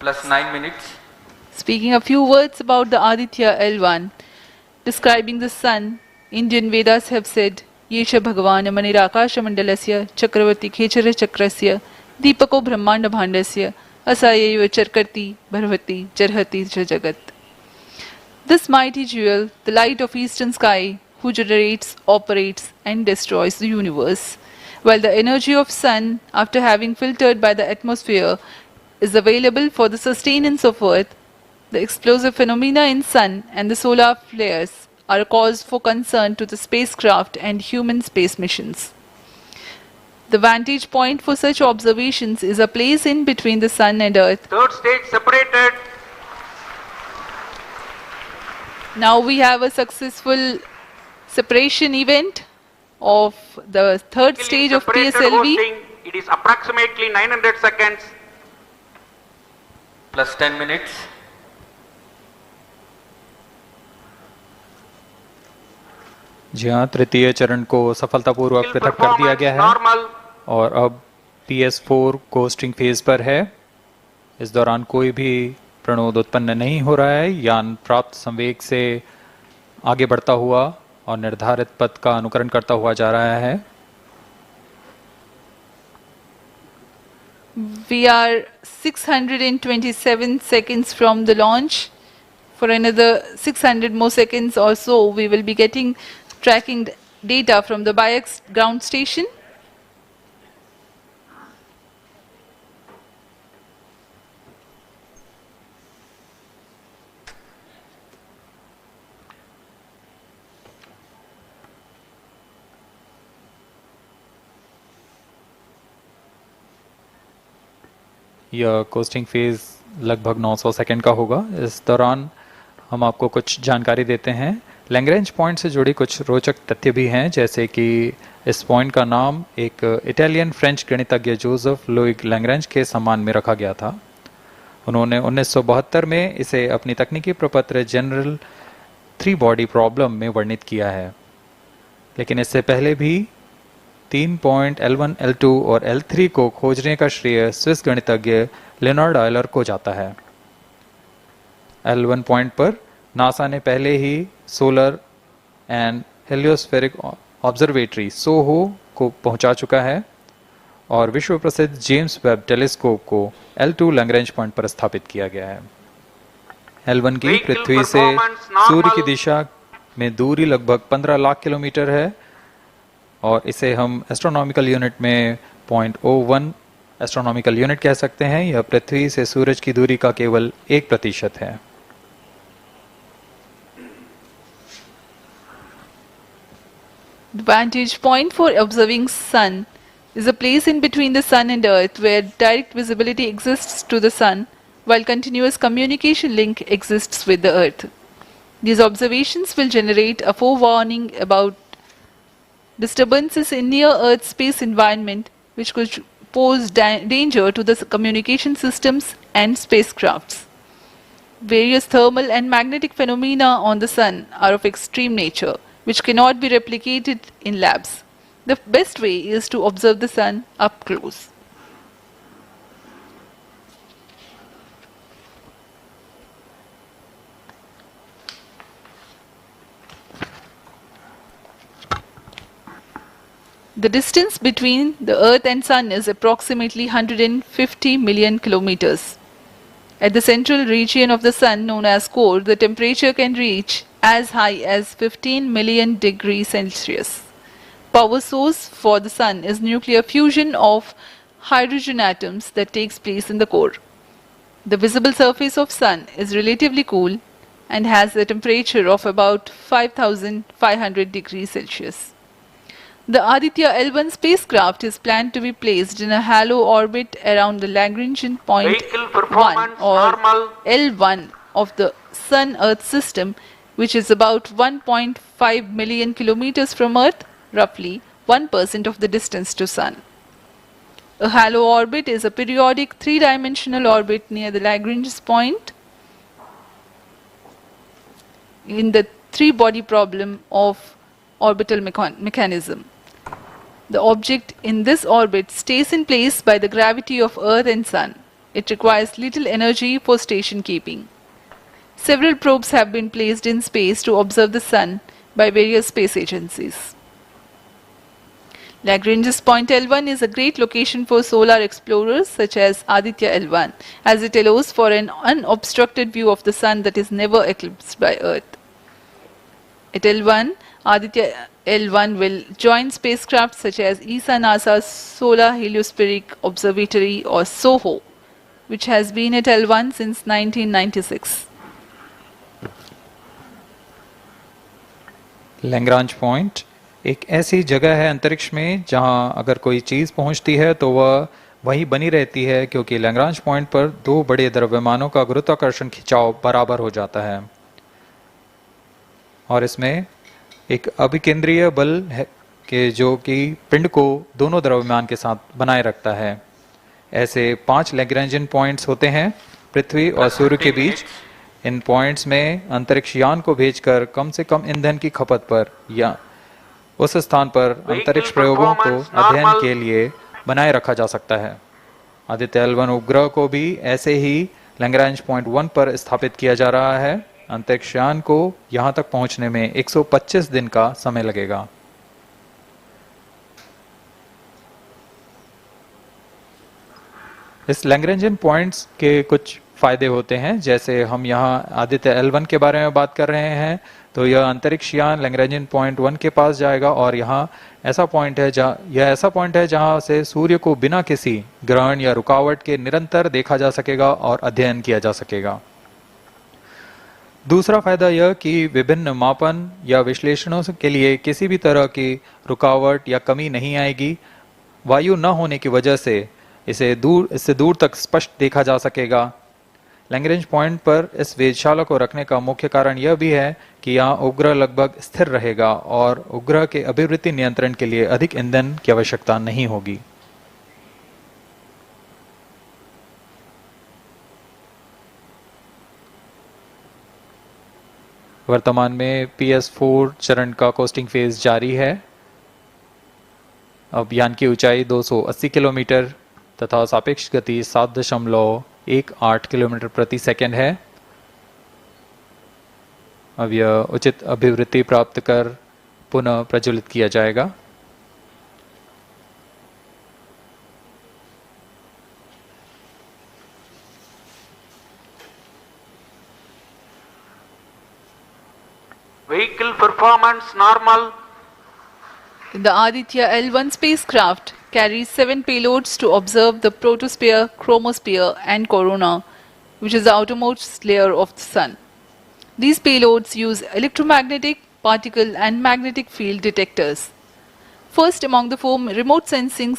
Plus 9 minutes. Speaking a few words about the Aditya-L1, describing the sun, Indian Vedas have said, Yesha Bhagavan Manirakasha Mandalasya Chakravarti Khechara Chakrasya Deepako Brahmanda Bhandasya Asayeva Charkarti Bharvati Jarhati Jagat. This mighty jewel, the light of eastern sky, who generates, operates and destroys the universe, while the energy of sun, after having filtered by the atmosphere, is available for the sustenance of earth. The explosive phenomena in sun and the solar flares are a cause for concern to the spacecraft and human space missions. The vantage point for such observations is a place in between the sun and earth. Third stage separated. Now we have a successful separation event of the third stage of PSLV. It is approximately 900 seconds. Plus 10 minutes. जी हाँ, तृतीय चरण को सफलतापूर्वक पृथक कर दिया गया है और अब PS4 कोस्टिंग फेज पर है। इस दौरान कोई भी प्रणोद उत्पन्न नहीं हो रहा है। यान प्राप्त संवेग से आगे बढ़ता हुआ और निर्धारित पथ का अनुकरण करता हुआ जा रहा है। We are 627 seconds from the launch. For another 600 more seconds or so, we will be getting tracking data from the BIAX ground station. यह कोस्टिंग फेज लगभग 900 सेकंड का होगा। इस दौरान हम आपको कुछ जानकारी देते हैं। लैग्रेंज पॉइंट से जुड़ी कुछ रोचक तथ्य भी हैं, जैसे कि इस पॉइंट का नाम एक इटालियन फ्रेंच गणितज्ञ जोसेफ लुइग लैग्रेंज के सम्मान में रखा गया था। उन्होंने 1972 में इसे अपनी तकनीकी प्रपत्र जनरल 3 बॉडी प्रॉब्लम में वर्णित किया है, लेकिन इससे पहले भी 3 पॉइंट L1, L2 और L3 को खोजने का श्रेय स्विस गणितज्ञ लियोनार्ड आयलर को जाता है। L1 पॉइंट पर नासा ने पहले ही सोलर एंड हेलियोस्फेरिक ऑब्जर्वेटरी सोहो को पहुंचा चुका है और विश्व प्रसिद्ध जेम्स वेब टेलीस्कोप को L2 लैग्रेंज पॉइंट पर स्थापित किया गया है। L1 की पृथ्वी से सूर्य की दिशा में दूरी लगभग 15 लाख किलोमीटर है और इसे हम एस्ट्रोनॉमिकल यूनिट में 0.01 एस्ट्रोनॉमिकल यूनिट कह सकते हैं। यह पृथ्वी से सूरज की दूरी का केवल 1% है। The vantage point for observing sun is a place in between the sun and earth where direct visibility exists to the sun while continuous communication link exists with the earth. These observations will generate a forewarning about disturbances in near earth space environment which could pose danger to the communication systems and spacecrafts. Various thermal and magnetic phenomena on the sun are of extreme nature, which cannot be replicated in labs. The best way is to observe the sun up close. The distance between the Earth and Sun is approximately 150 million kilometers. At the central region of the Sun, known as core, the temperature can reach as high as 15 million degrees Celsius. power source for the Sun is nuclear fusion of hydrogen atoms that takes place in the core. The visible surface of Sun is relatively cool and has a temperature of about 5,500 degrees Celsius. The Aditya-L1 spacecraft is planned to be placed in a halo orbit around the Lagrangian point 1 or L1 of the Sun-Earth system, which is about 1.5 million kilometers from Earth, roughly 1% of the distance to Sun. A halo orbit is a periodic three-dimensional orbit near the Lagrange point in the three-body problem of orbital mechanism. The object in this orbit stays in place by the gravity of Earth and Sun. It requires little energy for station keeping. Several probes have been placed in space to observe the Sun by various space agencies. Lagrange's point L1 is a great location for solar explorers such as Aditya-L1, as it allows for an unobstructed view of the Sun that is never eclipsed by Earth. At L1, Aditya-L1 will join spacecraft such as ESA-NASA's Solar Heliospheric Observatory or SOHO, which has been at L1 since 1996. Lagrange point एक ऐसी जगह है अंतरिक्ष में जहां अगर कोई चीज़ पहुंचती है तो वह वहीं बनी रहती है, क्योंकि लैग्रांज पॉइंट पर दो बड़े द्रव्यमानों का गुरुत्वाकर्षण खिंचाव बराबर हो जाता है और इसमें एक अभिकेंद्रीय बल है कि जो कि पिंड को दोनों द्रव्यमान के साथ बनाए रखता है। ऐसे 5 लैग्रेंजियन पॉइंट्स होते हैं पृथ्वी और सूर्य के बीच। इन पॉइंट्स में अंतरिक्ष यान को भेजकर कम से कम ईंधन की खपत पर या उस स्थान पर अंतरिक्ष प्रयोगों को अध्ययन के लिए बनाए रखा जा सकता है। आदित्य-L1 उपग्रह को भी ऐसे ही लैग्रांज पॉइंट 1 पर स्थापित किया जा रहा है। अंतरिक्ष यान को यहां तक पहुंचने में 125 दिन का समय लगेगा। इस लैग्रेंजियन पॉइंट्स के कुछ फायदे होते हैं, जैसे हम यहाँ आदित्य-L1 के बारे में बात कर रहे हैं तो यह अंतरिक्ष यान लैग्रेंजियन पॉइंट 1 के पास जाएगा और यहाँ ऐसा पॉइंट है जहाँ से सूर्य को बिना किसी ग्रहण या रुकावट के निरंतर देखा जा सकेगा और अध्ययन किया जा सकेगा। दूसरा फायदा यह कि विभिन्न मापन या विश्लेषणों के लिए किसी भी तरह की रुकावट या कमी नहीं आएगी। वायु न होने की वजह से इससे दूर तक स्पष्ट देखा जा सकेगा। लैग्रेंज पॉइंट पर इस वेधशाला को रखने का मुख्य कारण यह भी है कि यहाँ उपग्रह लगभग स्थिर रहेगा और उपग्रह के अभिवृत्ति नियंत्रण के लिए अधिक ईंधन की आवश्यकता नहीं होगी। वर्तमान में PS4 चरण का कोस्टिंग फेज जारी है। अब यान की ऊंचाई 280 किलोमीटर तथा सापेक्ष गति 7.18 किलोमीटर प्रति सेकंड है। अब यह उचित अभिवृत्ति प्राप्त कर पुनः प्रज्वलित किया जाएगा। Vehicle performance normal. The Aditya-L1 spacecraft carries 7 payloads to observe the protosphere, chromosphere and corona, which is the outermost layer of the Sun. These payloads use electromagnetic, particle and magnetic field detectors. First among the 4 remote sensing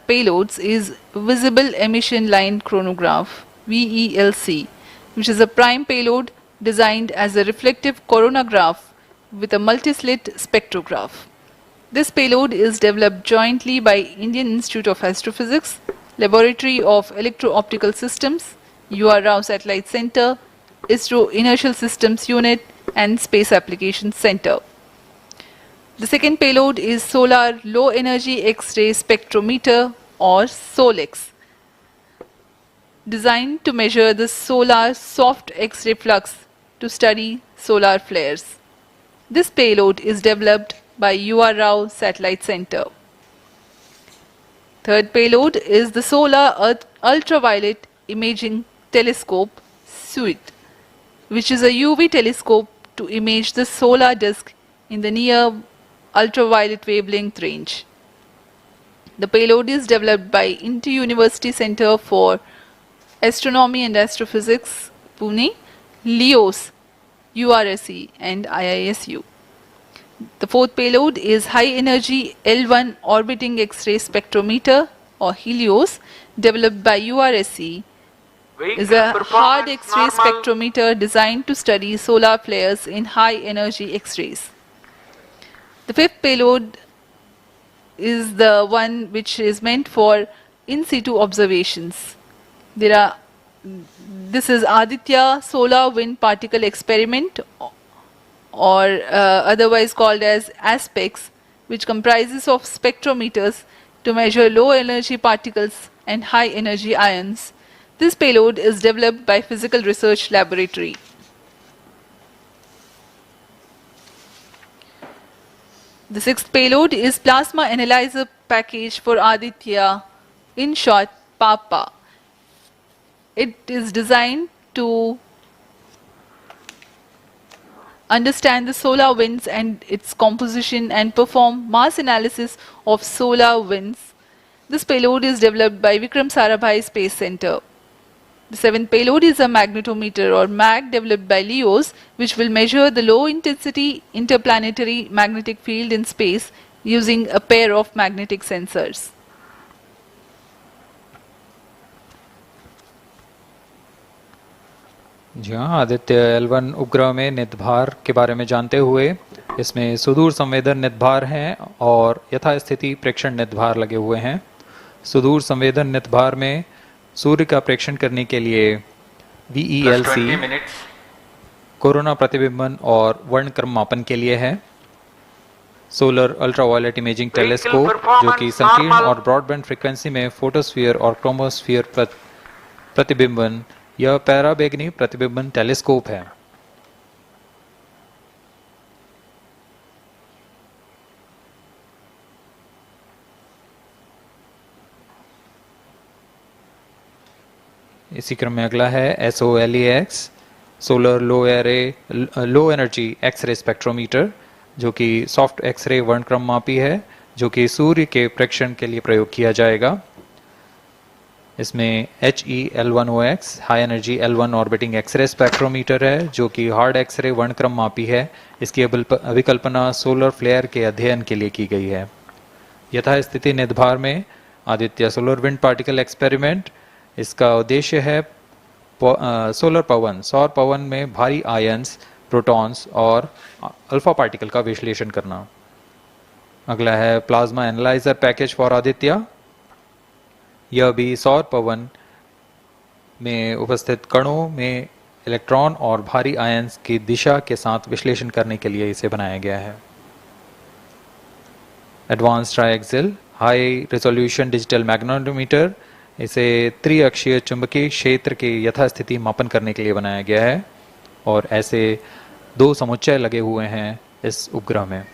payloads is Visible Emission Line Chronograph, VELC, which is a prime payload designed as a reflective coronagraph with a multi-slit spectrograph. This payload is developed jointly by Indian Institute of Astrophysics, Laboratory of Electro-Optical Systems, UR Rao Satellite Center, ISRO Inertial Systems Unit and Space Applications Center. The second payload is Solar Low Energy X-ray Spectrometer or SOLEX, designed to measure the solar soft X-ray flux to study solar flares. This payload is developed by UR Rao Satellite Center. Third payload is the Solar Earth Ultraviolet Imaging Telescope Suite, which is a UV telescope to image the solar disk in the near ultraviolet wavelength range. The payload is developed by Inter-University Center for Astronomy and Astrophysics, Pune, LEOS, URSE and IISU. The fourth payload is High Energy L1 Orbiting X-ray Spectrometer or HELIOS, developed by URSE. Is a hard X-ray spectrometer designed to study solar flares in high energy X-rays. The fifth payload is the one which is meant for in situ observations. This is Aditya Solar Wind Particle Experiment, or otherwise called as ASPEX, which comprises of spectrometers to measure low energy particles and high energy ions. This payload is developed by Physical Research Laboratory. The sixth payload is Plasma Analyzer Package for Aditya, in short PAPA. It is designed to understand the solar winds and its composition and perform mass analysis of solar winds. This payload is developed by Vikram Sarabhai Space Center. The seventh payload is a magnetometer or MAG developed by LEOS, which will measure the low intensity interplanetary magnetic field in space using a pair of magnetic sensors. जी हाँ, Aditya L1 उपग्रह में निदभार के बारे में जानते हुए इसमें सुदूर संवेदन निदभार हैं और यथास्थिति प्रेक्षण निदभार लगे हुए हैं। सुदूर संवेदन निदभार में सूर्य का प्रेक्षण करने के लिए VELC कोरोना प्रतिबिंबन और वर्णक्रम मापन के लिए है। सोलर अल्ट्रावायलेट इमेजिंग टेलीस्कोप जो कि संकीर्ण और ब्रॉडबैंड फ्रीक्वेंसी में फोटोस्फीयर और क्रोमोस्फीयर प्रतिबिंबन यह पैराबैंगनी प्रतिबिंबन टेलीस्कोप है। इसी क्रम में अगला है SOLEX solar low energy x ray spectrometer जो कि सॉफ्ट एक्सरे वर्णक्रम मापी है जो कि सूर्य के प्रेक्षण के लिए प्रयोग किया जाएगा। इसमें HEL1OX high energy L1 orbiting x ray spectrometer है जो कि हार्ड एक्सरे वर्णक्रम मापी है। इसकी अभिकल्पना सोलर फ्लेयर के अध्ययन के लिए की गई है। यथास्थिति निदभार में Aditya solar wind particle experiment, इसका उद्देश्य है सोलर पवन सौर पवन में भारी आयंस, प्रोटॉन्स और अल्फा पार्टिकल का विश्लेषण करना। अगला है plasma analyser package for Aditya. यह भी सौर पवन में उपस्थित कणों में इलेक्ट्रॉन और भारी आयंस की दिशा के साथ विश्लेषण करने के लिए इसे बनाया गया है। Advance triaxial high resolution digital magnetometer, इसे त्रिअक्षीय चुंबकीय क्षेत्र के यथास्थिति मापन करने के लिए बनाया गया है और ऐसे 2 समुच्चय लगे हुए हैं इस उपग्रह में।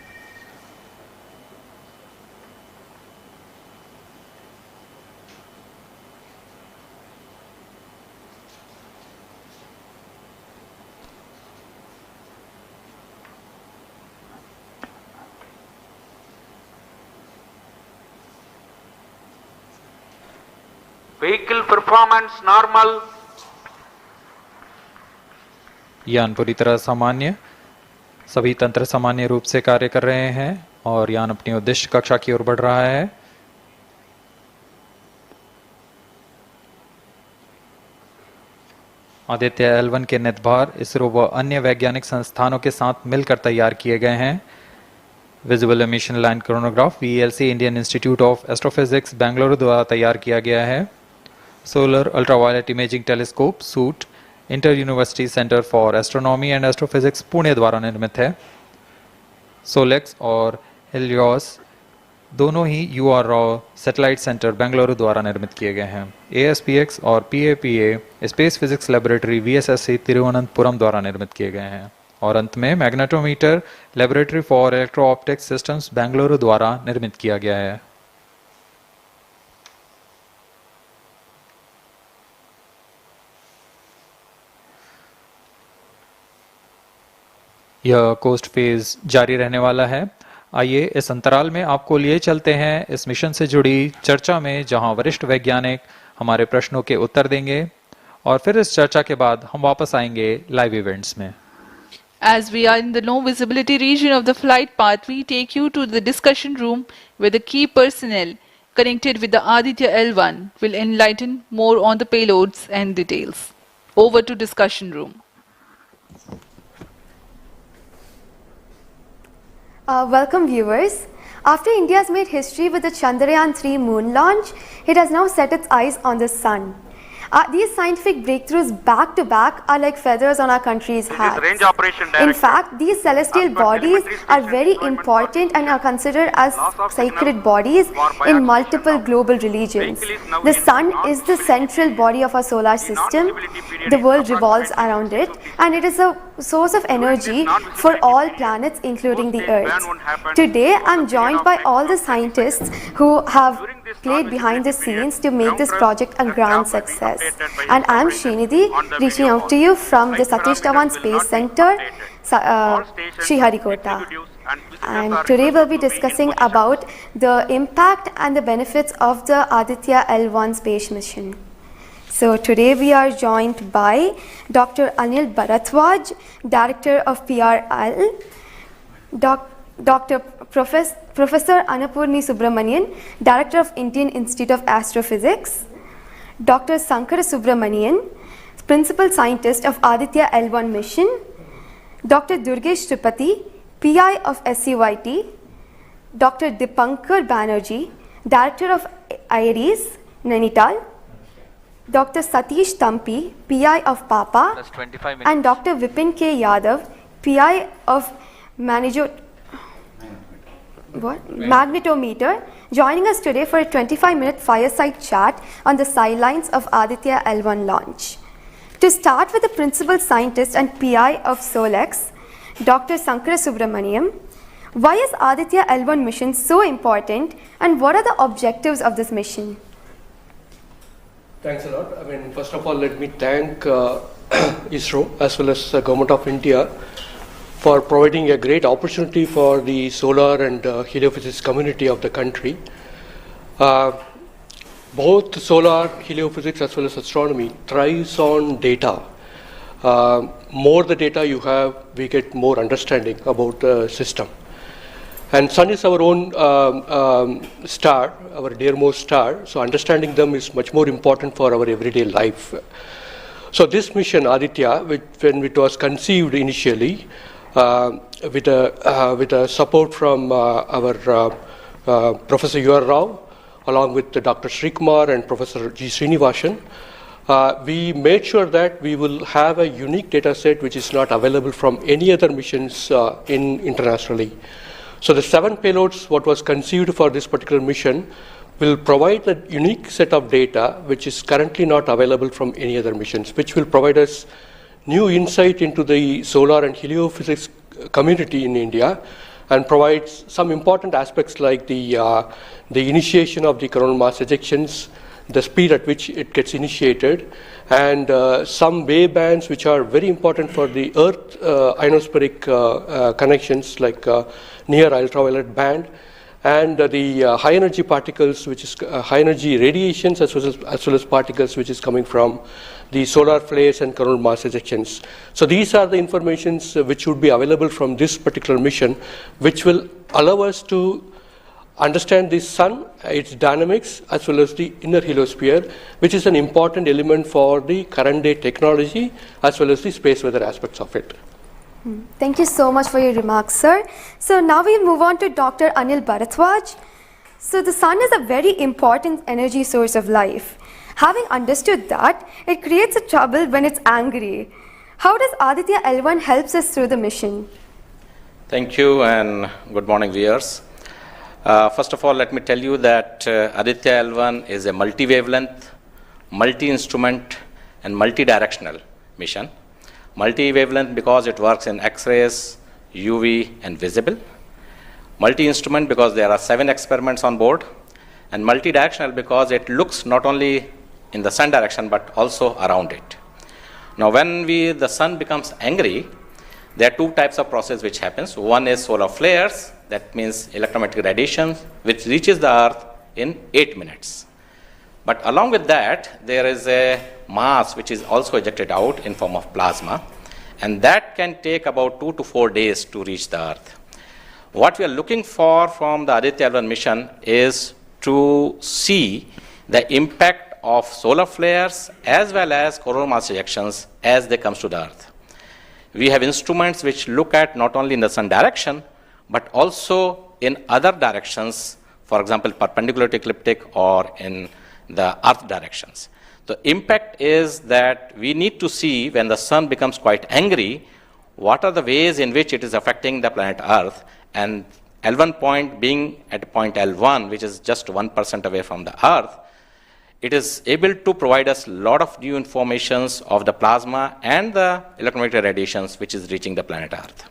Vehicle performance normal. यान पूरी तरह सामान्य, सभी तंत्र सामान्य रूप से कार्य कर रहे हैं और यान अपनी उद्देश्य कक्षा की ओर बढ़ रहा है। आदित्य L1 के निदभार इसरो व अन्य वैज्ञानिक संस्थानों के साथ मिलकर तैयार किए गए हैं। Visual emission line chronograph VELC Indian institute of astrophysics Bengaluru द्वारा तैयार किया गया है। Solar ultraviolet imaging telescope suit inter university centre for astronomy and astrophysics Pune द्वारा निर्मित है। सोलेक्स और हेलियोस दोनों ही UR सैटेलाइट सेंटर बेंगलुरु द्वारा निर्मित किए गए हैं। ASPX और PAPA space physics laboratory VSSC Thiruvananthapuram द्वारा निर्मित किए गए हैं। और अंत में magnetometer laboratory for electro optics systems Bengaluru द्वारा निर्मित किया गया है। यह कोस्ट फेज जारी रहने वाला है। आइए इस अंतराल में आपको लिए चलते हैं इस मिशन से जुड़ी चर्चा में, जहां वरिष्ठ वैज्ञानिक हमारे प्रश्नों के उत्तर देंगे और फिर इस चर्चा के बाद हम वापस आएंगे लाइव इवेंट्स में। As we are in the low visibility region of the flight path, we take you to the discussion room where the key personnel connected with the Aditya-L1 will enlighten more on the payloads and details. Over to discussion room. Welcome viewers. After India has made history with the Chandrayaan-3 moon launch, it has now set its eyes on the sun. These scientific breakthroughs back to back are like feathers on our country's hats. Range operation director. In fact, these celestial bodies are very important and are considered as sacred bodies in multiple global religions. The sun is the central body of our solar system. The world revolves around it, and it is a source of energy for all planets, including the Earth. Today, I am joined by all the scientists who have played behind the scenes to make this project a grand success. And I am Srinidhi, reaching out to you from the Satish Dhawan Space Center, Sriharikota. And today we'll be discussing about the impact and the benefits of the Aditya-L1 space mission. So today we are joined by Dr. Anil Bharatwaj, Director of PRL, Professor Annapurni Subramanian, Director of Indian Institute of Astrophysics, Dr. Sankara Subramanian, Principal Scientist of Aditya-L1 mission, Dr. Durgesh Tripati, PI of SCYT, Dr. Dipankar Banerjee, Director of IRIS, Nainital, Dr. Satish Tampi, PI of PAPA, and Dr. Vipin K. Yadav, PI of Magnetometer, joining us today for a 25-minute fireside chat on the sidelines of Aditya-L1 launch. To start with the Principal Scientist and PI of SOLEX, Dr. Sankara Subramaniam, why is Aditya-L1 mission so important and what are the objectives of this mission? Thanks a lot. First of all, let me thank ISRO as well as the Government of India for providing a great opportunity for the solar and heliophysics community of the country. Both solar, heliophysics as well as astronomy thrives on data. More the data you have, we get more understanding about the system. And sun is our own star, our dearmost star, so understanding them is much more important for our everyday life. So this mission, Aditya, when it was conceived initially, with a support from our Professor U.R. Rao, along with Dr. Srikumar and Professor G. Srinivasan, we made sure that we will have a unique data set which is not available from any other missions internationally. So the 7 payloads, what was conceived for this particular mission, will provide a unique set of data which is currently not available from any other missions, which will provide us new insight into the solar and heliophysics community in India and provides some important aspects like the initiation of the coronal mass ejections, the speed at which it gets initiated, and some wave bands which are very important for the Earth ionospheric connections like near ultraviolet band, and the high energy particles, which is high energy radiations as well as particles which is coming from the solar flares and coronal mass ejections. So these are the informations which would be available from this particular mission, which will allow us to understand the sun, its dynamics, as well as the inner heliosphere, which is an important element for the current day technology as well as the space weather aspects of it. Thank you so much for your remarks, sir. So now we move on to Dr. Anil Bharatwaj. So the sun is a very important energy source of life. Having understood that, it creates a trouble when it's angry. How does Aditya-L1 helps us through the mission? Thank you and good morning, viewers. First of all, let me tell you that Aditya-L1 is a multi-wavelength, multi-instrument and multi-directional mission. Multi-wavelength because it works in X-rays, UV and visible. Multi-instrument because there are 7 experiments on board. And multi-directional because it looks not only in the sun direction but also around it. Now when the sun becomes angry, there are 2 types of process which happens. One is solar flares that means electromagnetic radiation, which reaches the Earth in 8 minutes. But along with that, there is a mass which is also ejected out in form of plasma, and that can take about 2 to 4 days to reach the Earth. What we are looking for from the Aditya-L1 mission is to see the impact of solar flares as well as coronal mass ejections as they come to the Earth. We have instruments which look at not only in the sun direction, but also in other directions, for example, perpendicular to ecliptic or in the Earth directions. The impact is that we need to see when the sun becomes quite angry, what are the ways in which it is affecting the planet Earth, and L1 point being at point L1, which is just 1% away from the Earth, it is able to provide us a lot of new informations of the plasma and the electromagnetic radiations which is reaching the planet Earth.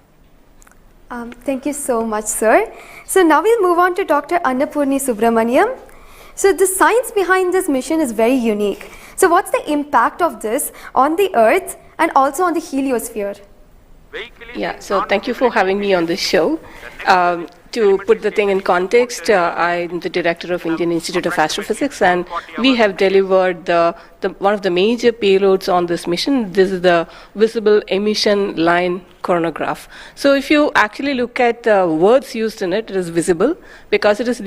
Thank you so much, sir. So now we'll move on to Dr. Annapurni Subramaniam. So the science behind this mission is very unique. So what's the impact of this on the Earth and also on the heliosphere? Yeah, so thank you for having me on this show. To put the thing in context, I'm the director of Indian Institute of Astrophysics, and we have delivered one of the major payloads on this mission. This is the visible emission line coronagraph. So if you actually look at the words used in it, it is visible because it is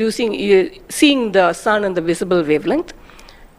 seeing the sun in the visible wavelength.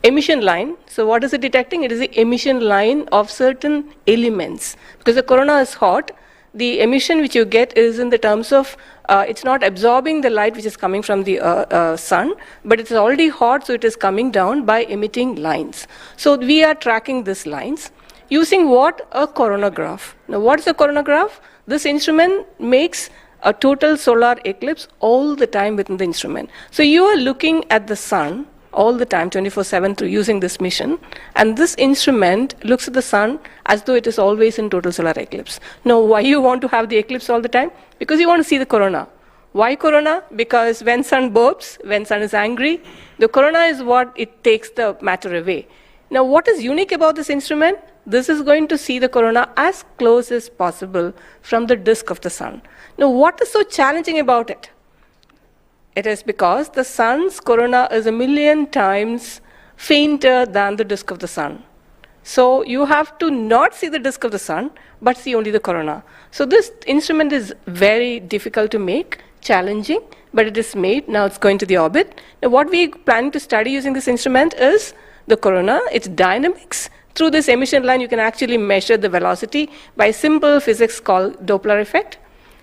Emission line, so what is it detecting? It is the emission line of certain elements. Because the corona is hot, the emission which you get is in the terms of, it's not absorbing the light which is coming from the sun, but it's already hot, so it is coming down by emitting lines. So we are tracking these lines using what? A coronagraph. Now what is a coronagraph? This instrument makes a total solar eclipse all the time within the instrument. So you are looking at the sun all the time, 24/7, through using this mission, and this instrument looks at the sun as though it is always in total solar eclipse. Now, why you want to have the eclipse all the time? Because you want to see the corona. Why corona? Because when sun burps, when sun is angry, the corona is what it takes the matter away. Now, what is unique about this instrument? This is going to see the corona as close as possible from the disk of the sun. Now, what is so challenging about it? It is because the sun's corona is 1,000,000 times fainter than the disk of the sun. So you have to not see the disk of the sun, but see only the corona. So this instrument is very difficult to make, challenging, but it is made. Now it's going to the orbit. Now what we plan to study using this instrument is the corona, its dynamics. Through this emission line, you can actually measure the velocity by simple physics called Doppler effect.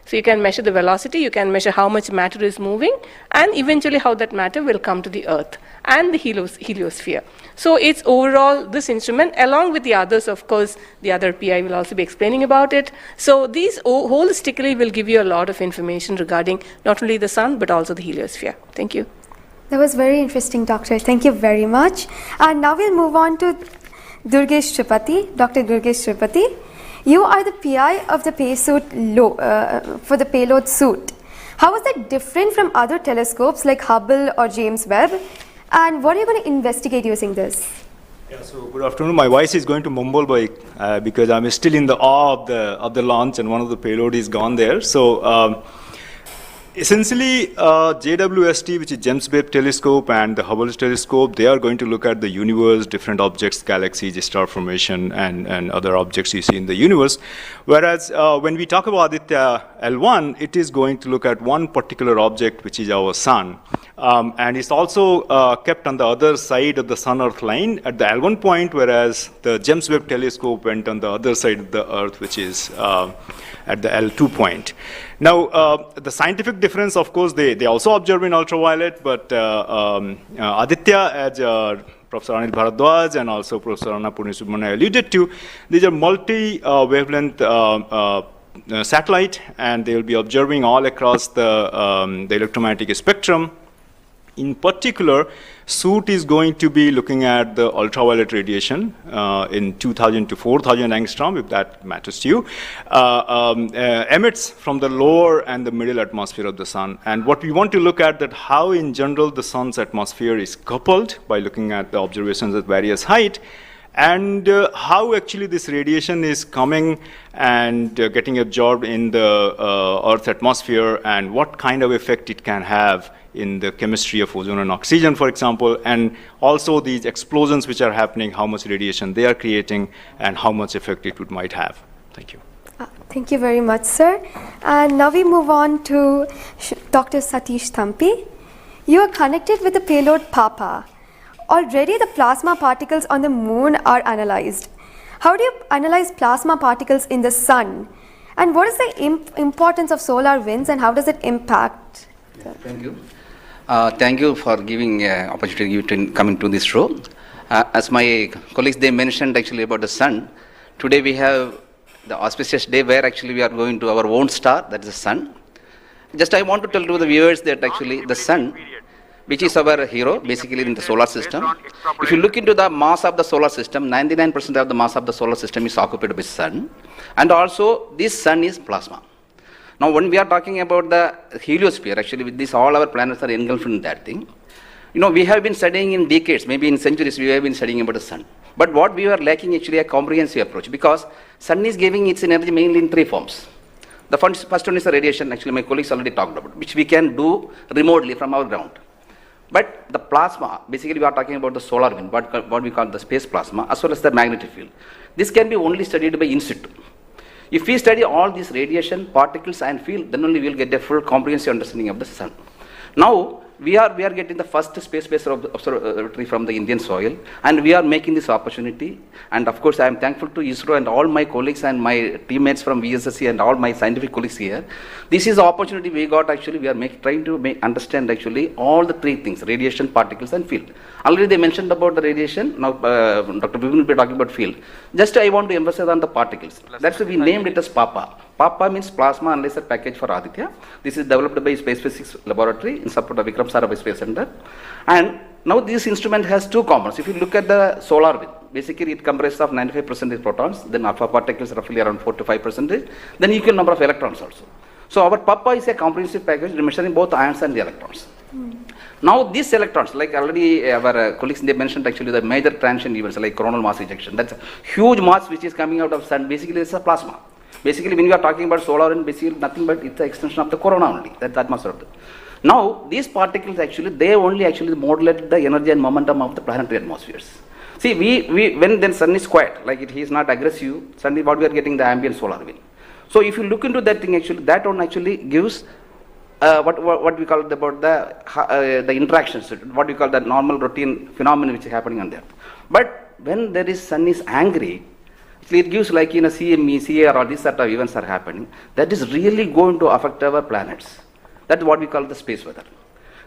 So you can measure the velocity, you can measure how much matter is moving, and eventually how that matter will come to the Earth and the heliosphere. So it's overall this instrument, along with the others, of course, the other PI will also be explaining about it. So these holistically will give you a lot of information regarding not only the sun, but also the heliosphere. Thank you. That was very interesting, Doctor. Thank you very much. And now we'll move on to Durgesh Tripathi, Dr. Durgesh Tripathi. You are the PI of the for the payload suit. How is that different from other telescopes like Hubble or James Webb? And what are you going to investigate using this? Yeah, so good afternoon. My voice is going to mumble because I'm still in the awe of the launch, and one of the payload is gone there. So essentially, JWST, which is James Webb Telescope, and the Hubble Telescope, they are going to look at the universe, different objects, galaxies, star formation, and other objects you see in the universe. Whereas when we talk about Aditya-L1, it is going to look at one particular object, which is our sun. And it's also kept on the other side of the Sun-Earth line at the L1 point, whereas the James Webb Telescope went on the other side of the Earth, which is at the L2 point. Now, the scientific difference, of course, they also observe in ultraviolet, but Aditya, as Professor Anil Bharadwaj and also Professor Annapurni Subramaniam alluded to, these are multi-wavelength satellite, and they will be observing all across the electromagnetic spectrum. In particular, suit is going to be looking at the ultraviolet radiation in 2000 to 4000 angstrom, if that matters to you, emits from the lower and the middle atmosphere of the sun. And what we want to look at that how in general the sun's atmosphere is coupled by looking at the observations at various height, and how actually this radiation is coming and getting absorbed in the Earth's atmosphere, and what kind of effect it can have in the chemistry of ozone and oxygen, for example, and also these explosions which are happening, how much radiation they are creating, and how much effect it might have. Thank you. Thank you very much, sir. And now we move on to Dr. Satish Thampi. You are connected with the payload PAPA. Already the plasma particles on the moon are analyzed. How do you analyze plasma particles in the sun? And what is the importance of solar winds, and how does it impact? Thank you. Thank you for giving opportunity to come into this show. As my colleagues, they mentioned actually about the sun. Today we have the auspicious day where actually we are going to our own star, that is the sun. Just I want to tell to the viewers that actually the sun, which is our hero basically in the solar system. If you look into the mass of the solar system, 99% of the mass of the solar system is occupied by sun, and also this sun is plasma. Now when we are talking about the heliosphere, actually with this all our planets are engulfed in that thing. You know, we have been studying in decades, maybe in centuries, we have been studying about the sun. But what we are lacking actually a comprehensive approach, because sun is giving its energy mainly in three forms. The first one is the radiation, actually my colleagues already talked about, which we can do remotely from our ground. But the plasma, basically we are talking about the solar wind, what we call the space plasma, as well as the magnetic field. This can be only studied by in situ. If we study all these radiation, particles and field, then only we will get a full comprehensive understanding of the sun. Now, we are getting the first space-based observatory from the Indian soil, and we are making this opportunity. And of course, I am thankful to ISRO and all my colleagues and my teammates from VSSC and all my scientific colleagues here. This is the opportunity we got actually. We are trying to understand actually all the three things: radiation, particles, and field. Already they mentioned about the radiation. Now, Dr. Bibin will be talking about field. Just I want to emphasize on the particles. That's why we named it as PAPA. PAPA means Plasma Analyzer Package for Aditya. This is developed by Space Physics Laboratory in support of Vikram Sarabhai Space Center. And now this instrument has two components. If you look at the solar wind, basically it comprises of 95% protons, then alpha particles roughly around 4 to 5%, then equal number of electrons also. So our PAPA is a comprehensive package measuring both ions and the electrons. Now these electrons, like already our colleagues they mentioned actually the major transition events like coronal mass ejection. That's a huge mass which is coming out of sun. Basically it's a plasma. Basically when we are talking about solar wind, basically nothing but it's the extension of the corona only. That's the atmosphere of the. Now these particles actually they only actually modulate the energy and momentum of the planetary atmospheres. See we when then sun is quiet, like he is not aggressive, suddenly what we are getting the ambient solar wind. So if you look into that thing actually, that one actually gives what we call about the interactions, what we call the normal routine phenomenon which is happening on the earth. But when there is sun is angry, it gives like in a CME, CAR or these sort of events are happening, that is really going to affect our planets. That's what we call the space weather.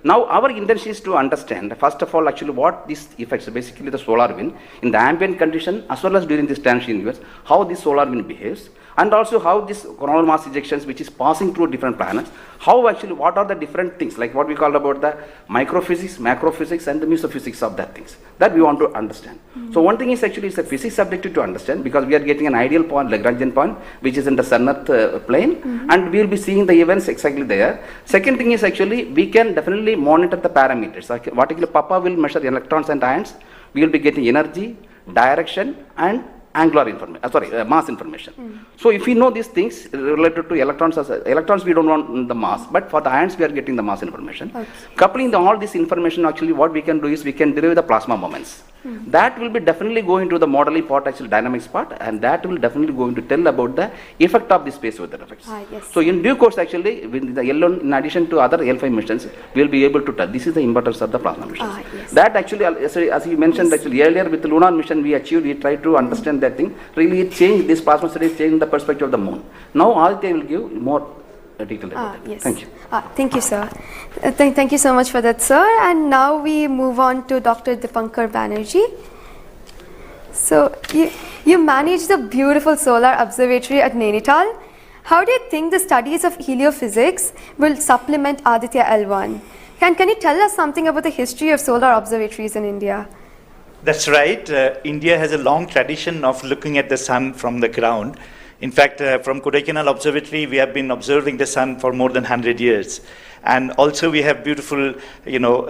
Now our intention is to understand first of all actually what these effects, basically the solar wind in the ambient condition as well as during this transition events, how this solar wind behaves, and also how this coronal mass ejections which is passing through different planets, how actually what are the different things like what we call about the microphysics, macrophysics and the mesophysics of that things that we want to understand. So one thing is actually it's a physics subjective to understand because we are getting an ideal point, Lagrangian point, which is in the sun-earth plane, and we will be seeing the events exactly there. Second thing is actually we can definitely monitor the parameters. Like what actually PAPA will measure electrons and ions, we will be getting energy, direction and angular information, mass information. So if we know these things related to electrons we don't want the mass, but for the ions we are getting the mass information. Coupling all this information actually what we can do is we can derive the plasma moments. That will be definitely going to the modeling part, actually dynamics part, and that will definitely going to tell about the effect of the space weather effects. So in due course actually with the L1 in addition to other L5 missions we will be able to tell. This is the importance of the plasma missions. That actually as you mentioned actually earlier with the lunar mission we tried to understand that thing. Really it changed, this plasma studies changed the perspective of the moon. Now Aditya will give more detail about that. Thank you. Thank you, sir. Thank you so much for that, sir. And now we move on to Dr. Dipankar Banerjee. So you manage the beautiful solar observatory at Nainital. How do you think the studies of heliophysics will supplement Aditya-L1? Can you tell us something about the history of solar observatories in India? That's right. India has a long tradition of looking at the sun from the ground. In fact, from Kodaikanal Observatory, we have been observing the sun for more than 100 years. And also we have beautiful,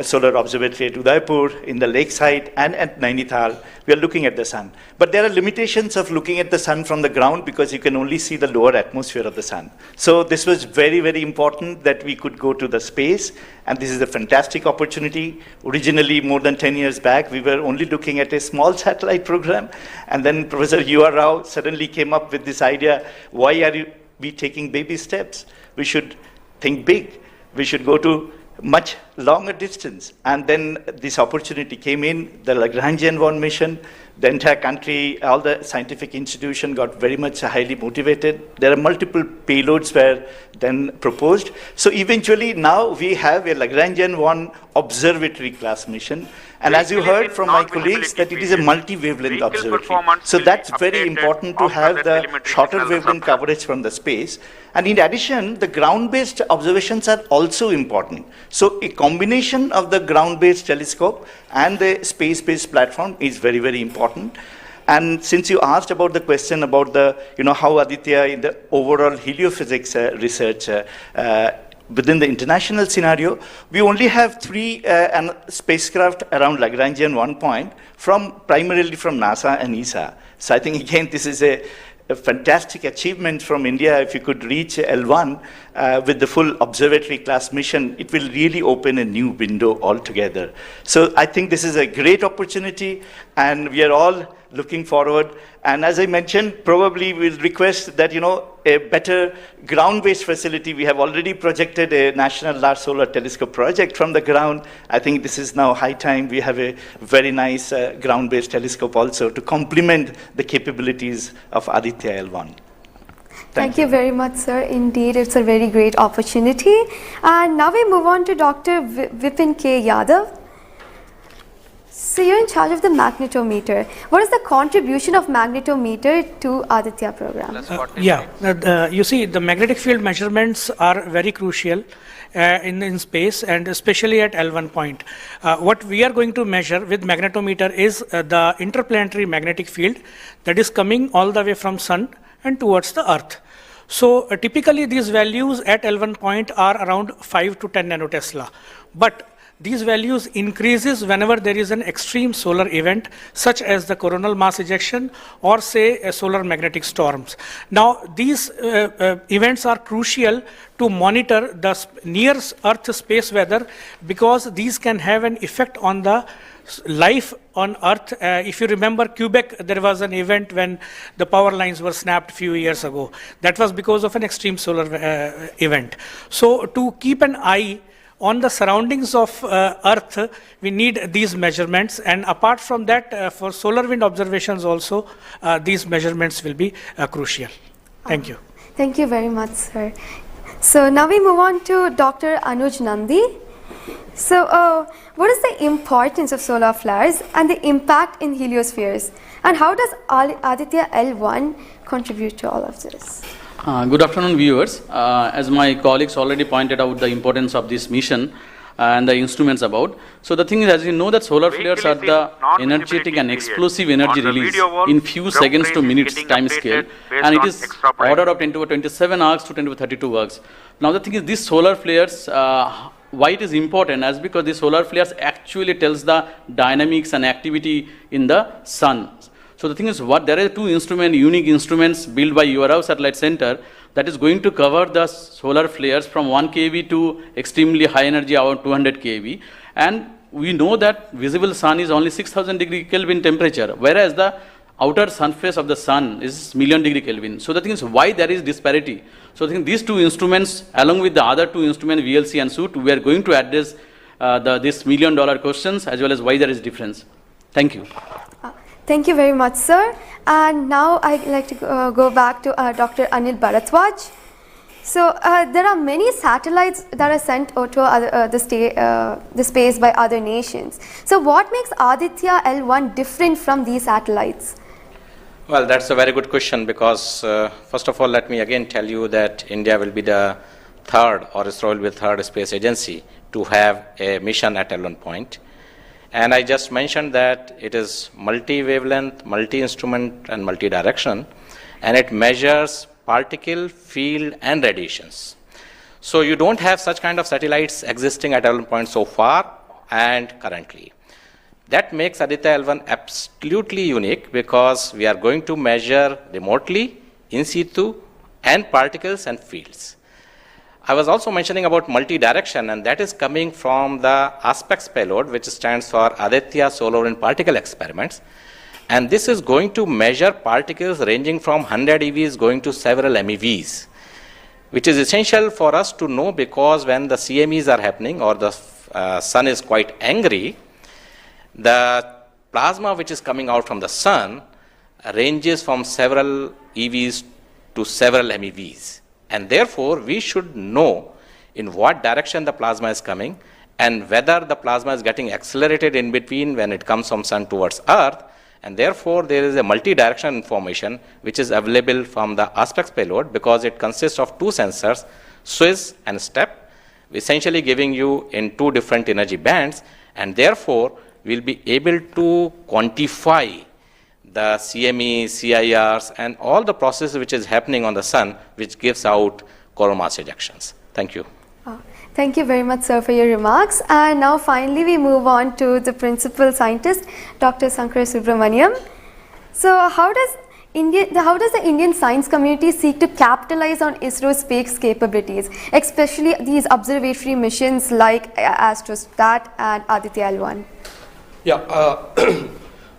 solar observatory at Udaipur, in the lakeside, and at Nainital. We are looking at the sun. But there are limitations of looking at the sun from the ground because you can only see the lower atmosphere of the sun. So this was very, very important that we could go to the space, and this is a fantastic opportunity. Originally, more than 10 years back, we were only looking at a small satellite program, and then Professor U.R. Rao suddenly came up with this idea, why are we taking baby steps? We should think big. We should go to much longer distance. And then this opportunity came in, the Lagrangian-1 mission. The entire country, all the scientific institution got very much highly motivated. There are multiple payloads were then proposed. So eventually now we have a Lagrangian-1 observatory class mission. And as you heard from my colleagues, that it is a multi-wavelength observatory. So that's very important to have the shorter wavelength coverage from the space. And in addition, the ground-based observations are also important. So a combination of the ground-based telescope and the space-based platform is very, very important. And since you asked about the question about the, how Aditya in the overall heliophysics research within the international scenario, we only have 3 spacecraft around Lagrangian 1 point primarily from NASA and ESA. So I think again this is a fantastic achievement from India. If you could reach L1 with the full observatory class mission, it will really open a new window altogether. So I think this is a great opportunity, and we are all looking forward. And as I mentioned, probably we'll request that, a better ground-based facility. We have already projected a National Large Solar Telescope project from the ground. I think this is now high time we have a very nice ground-based telescope also to complement the capabilities of Aditya-L1. Thank you very much, sir. Indeed, it's a very great opportunity. And now we move on to Dr. Vipin K. Yadav. So you're in charge of the magnetometer. What is the contribution of magnetometer to Aditya program? You see, the magnetic field measurements are very crucial in space, and especially at L1 point. What we are going to measure with magnetometer is the interplanetary magnetic field that is coming all the way from Sun and towards the Earth. So typically these values at L1 point are around 5 to 10 nanotesla. But these values increases whenever there is an extreme solar event, such as the coronal mass ejection or say a solar magnetic storms. Now these events are crucial to monitor the near Earth space weather, because these can have an effect on the life on Earth. If you remember Quebec, there was an event when the power lines were snapped a few years ago. That was because of an extreme solar event. So to keep an eye on the surroundings of Earth, we need these measurements, and apart from that, for solar wind observations also, these measurements will be crucial. Thank you. Thank you very much, sir. So now we move on to Dr. Anuj Nandi. So what is the importance of solar flares and the impact in heliospheres, and how does Aditya-L1 contribute to all of this? Good afternoon, viewers. As my colleagues already pointed out the importance of this mission and the instruments about. So the thing is, as you know, that solar flares are the energetic and explosive energy release in few seconds to minutes time scale, and it is order of 10 to 27 arcs to 10 to 32 arcs. Now the thing is, these solar flares, why it is important, as because the solar flares actually tells the dynamics and activity in the sun. So the thing is, there are two unique instruments built by URAO Satellite Center that is going to cover the solar flares from 1 kV to extremely high energy, around 200 kV. And we know that visible sun is only 6000 degree Kelvin temperature, whereas the outer surface of the sun is million degree Kelvin. So the thing is, why there is disparity? So I think these two instruments, along with the other two instruments, VLC and SUIT, we are going to address this $1 million questions, as well as why there is difference. Thank you. Thank you very much, sir. And now I'd like to go back to Dr. Anil Bharadwaj. So there are many satellites that are sent to the space by other nations. So what makes Aditya-L1 different from these satellites? Well, that's a very good question, because first of all, let me again tell you that India will be the third, or ISRO will be the third space agency to have a mission at L1 point. And I just mentioned that it is multi-wavelength, multi-instrument, and multi-direction, and it measures particle, field, and radiations. So you don't have such kind of satellites existing at L1 point so far and currently. That makes Aditya-L1 absolutely unique because we are going to measure remotely, in situ, and particles and fields. I was also mentioning about multi-direction, and that is coming from the aspects payload, which stands for Aditya Solar and Particle Experiments. And this is going to measure particles ranging from 100 EVs going to several MeVs, which is essential for us to know because when the CMEs are happening or the sun is quite angry, the plasma which is coming out from the sun ranges from several EVs to several MeVs. And therefore, we should know in what direction the plasma is coming and whether the plasma is getting accelerated in between when it comes from sun towards earth. And therefore, there is a multi-directional information which is available from the aspects payload because it consists of two sensors, SWIS and STEP, essentially giving you in two different energy bands, and therefore, we'll be able to quantify the CME, CIRs, and all the processes which is happening on the sun, which gives out coronal mass ejections. Thank you. Thank you very much, sir, for your remarks. And now finally we move on to the principal scientist, Dr. Sankar Subramaniam. So how does the Indian science community seek to capitalize on ISRO's space capabilities, especially these observatory missions like Astrostat and Aditya-L1? Yeah,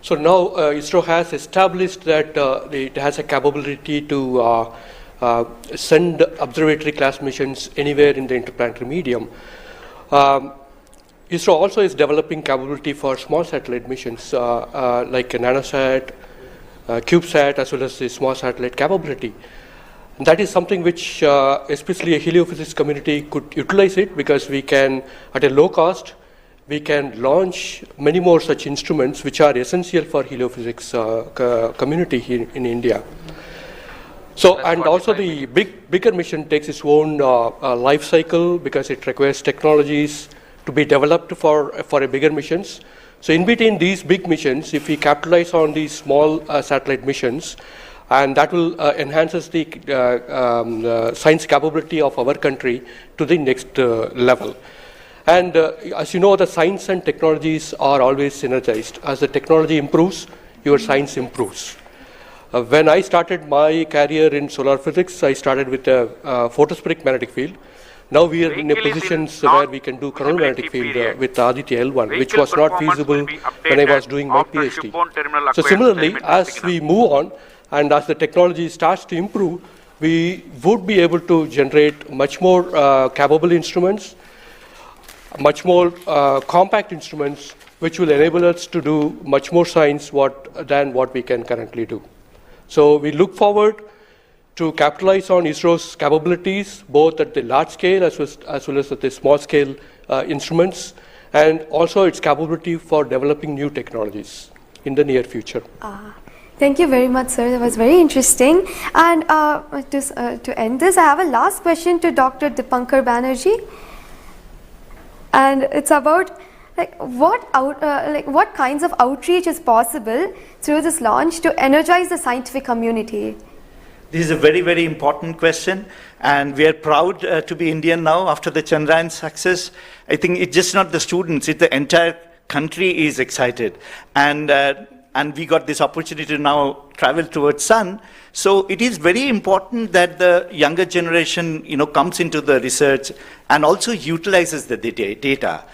so now ISRO has established that it has a capability to send observatory class missions anywhere in the interplanetary medium. ISRO also is developing capability for small satellite missions like a nanosat, CubeSat, as well as the small satellite capability. And that is something which especially a heliophysics community could utilize it because we can, at a low cost, we can launch many more such instruments which are essential for heliophysics community here in India. So, and also the bigger mission takes its own life cycle because it requires technologies to be developed for a bigger missions. So in between these big missions, if we capitalize on these small satellite missions, and that will enhances the science capability of our country to the next level. And as you know, the science and technologies are always synergized. As the technology improves, your science improves. When I started my career in solar physics, I started with a photospheric magnetic field. Now we are in a position where we can do coronal magnetic field with Aditya-L1, which was not feasible when I was doing my PhD. So similarly, as we move on and as the technology starts to improve, we would be able to generate much more capable instruments, much more compact instruments, which will enable us to do much more science than what we can currently do. So we look forward to capitalize on ISRO's capabilities, both at the large scale as well as at the small scale instruments, and also its capability for developing new technologies in the near future. Thank you very much, sir. That was very interesting. And to end this, I have a last question to Dr. Dipankar Banerjee. And it's about what kinds of outreach is possible through this launch to energize the scientific community? This is a very, very important question, and we are proud to be Indian now after the Chandrayaan success. I think it's just not the students, it's the entire country is excited. And we got this opportunity to now travel towards sun. So it is very important that the younger generation, comes into the research and also utilizes the data.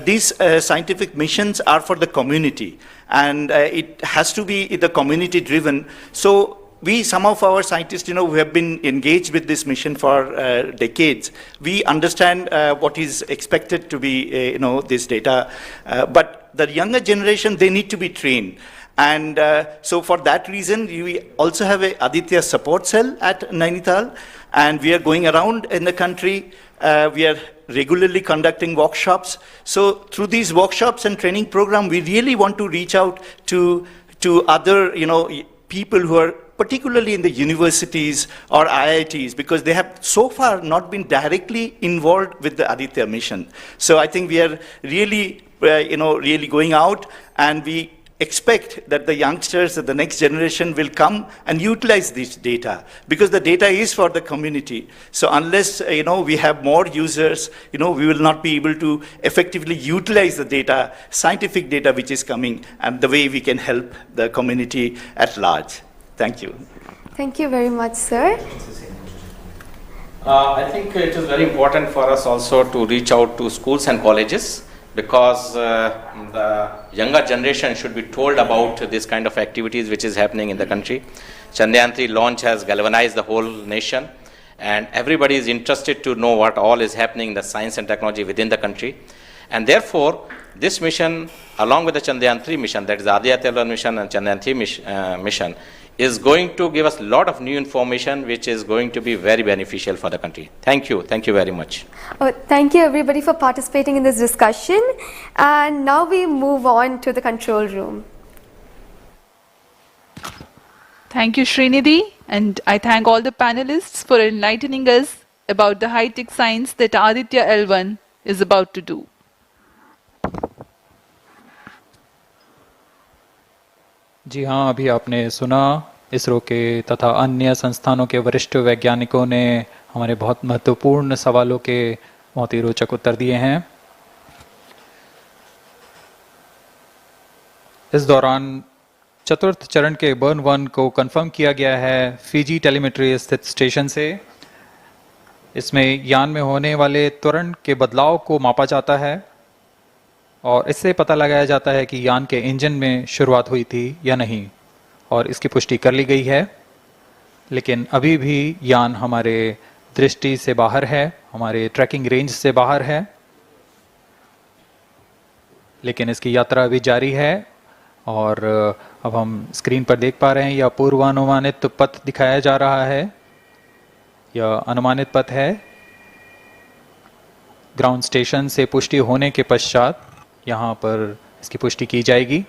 These scientific missions are for the community, and it has to be the community driven. So some of our scientists, who have been engaged with this mission for decades, we understand what is expected to be, this data. But the younger generation, they need to be trained. And so for that reason, we also have a Aditya support cell at Nainital, and we are going around in the country. We are regularly conducting workshops. So through these workshops and training program, we really want to reach out to other, people who are particularly in the universities or IITs, because they have so far not been directly involved with the Aditya mission. So I think we are really, really going out, and we expect that the youngsters, the next generation will come and utilize this data, because the data is for the community. So unless, we have more users, we will not be able to effectively utilize the data, scientific data which is coming, and the way we can help the community at large. Thank you. Thank you very much, sir. I think it is very important for us also to reach out to schools and colleges, because the younger generation should be told about this kind of activities which is happening in the country. Chandrayaan-3 launch has galvanized the whole nation, and everybody is interested to know what all is happening in the science and technology within the country. And therefore, this mission, along with the Chandrayaan-3 mission, that is the Aditya-L1 mission and Chandrayaan-3 mission, is going to give us a lot of new information which is going to be very beneficial for the country. Thank you. Thank you very much. Thank you everybody for participating in this discussion. And now we move on to the control room. Thank you, Srinidhi, and I thank all the panelists for enlightening us about the high-tech science that Aditya-L1 is about to do. जी हाँ, अभी आपने सुना इसरो के तथा अन्य संस्थानों के वरिष्ठ वैज्ञानिकों ने हमारे बहुत महत्वपूर्ण सवालों के बहुत ही रोचक उत्तर दिए हैं। इस दौरान चतुर्थ चरण के बर्न 1 को कंफर्म किया गया है फिजी टेलीमेट्री स्थित स्टेशन से। इसमें यान में होने वाले त्वरण के बदलाव को मापा जाता है और इससे पता लगाया जाता है कि यान के इंजन में शुरुआत हुई थी या नहीं, और इसकी पुष्टि कर ली गई है। लेकिन अभी भी यान हमारे दृष्टि से बाहर है, हमारे ट्रैकिंग रेंज से बाहर है, लेकिन इसकी यात्रा अभी जारी है। और अब हम स्क्रीन पर देख पा रहे हैं यह पूर्वानुमानित पथ दिखाया जा रहा है। यह अनुमानित पथ है। ग्राउंड स्टेशन से पुष्टि होने के पश्चात यहाँ पर इसकी पुष्टि की जाएगी।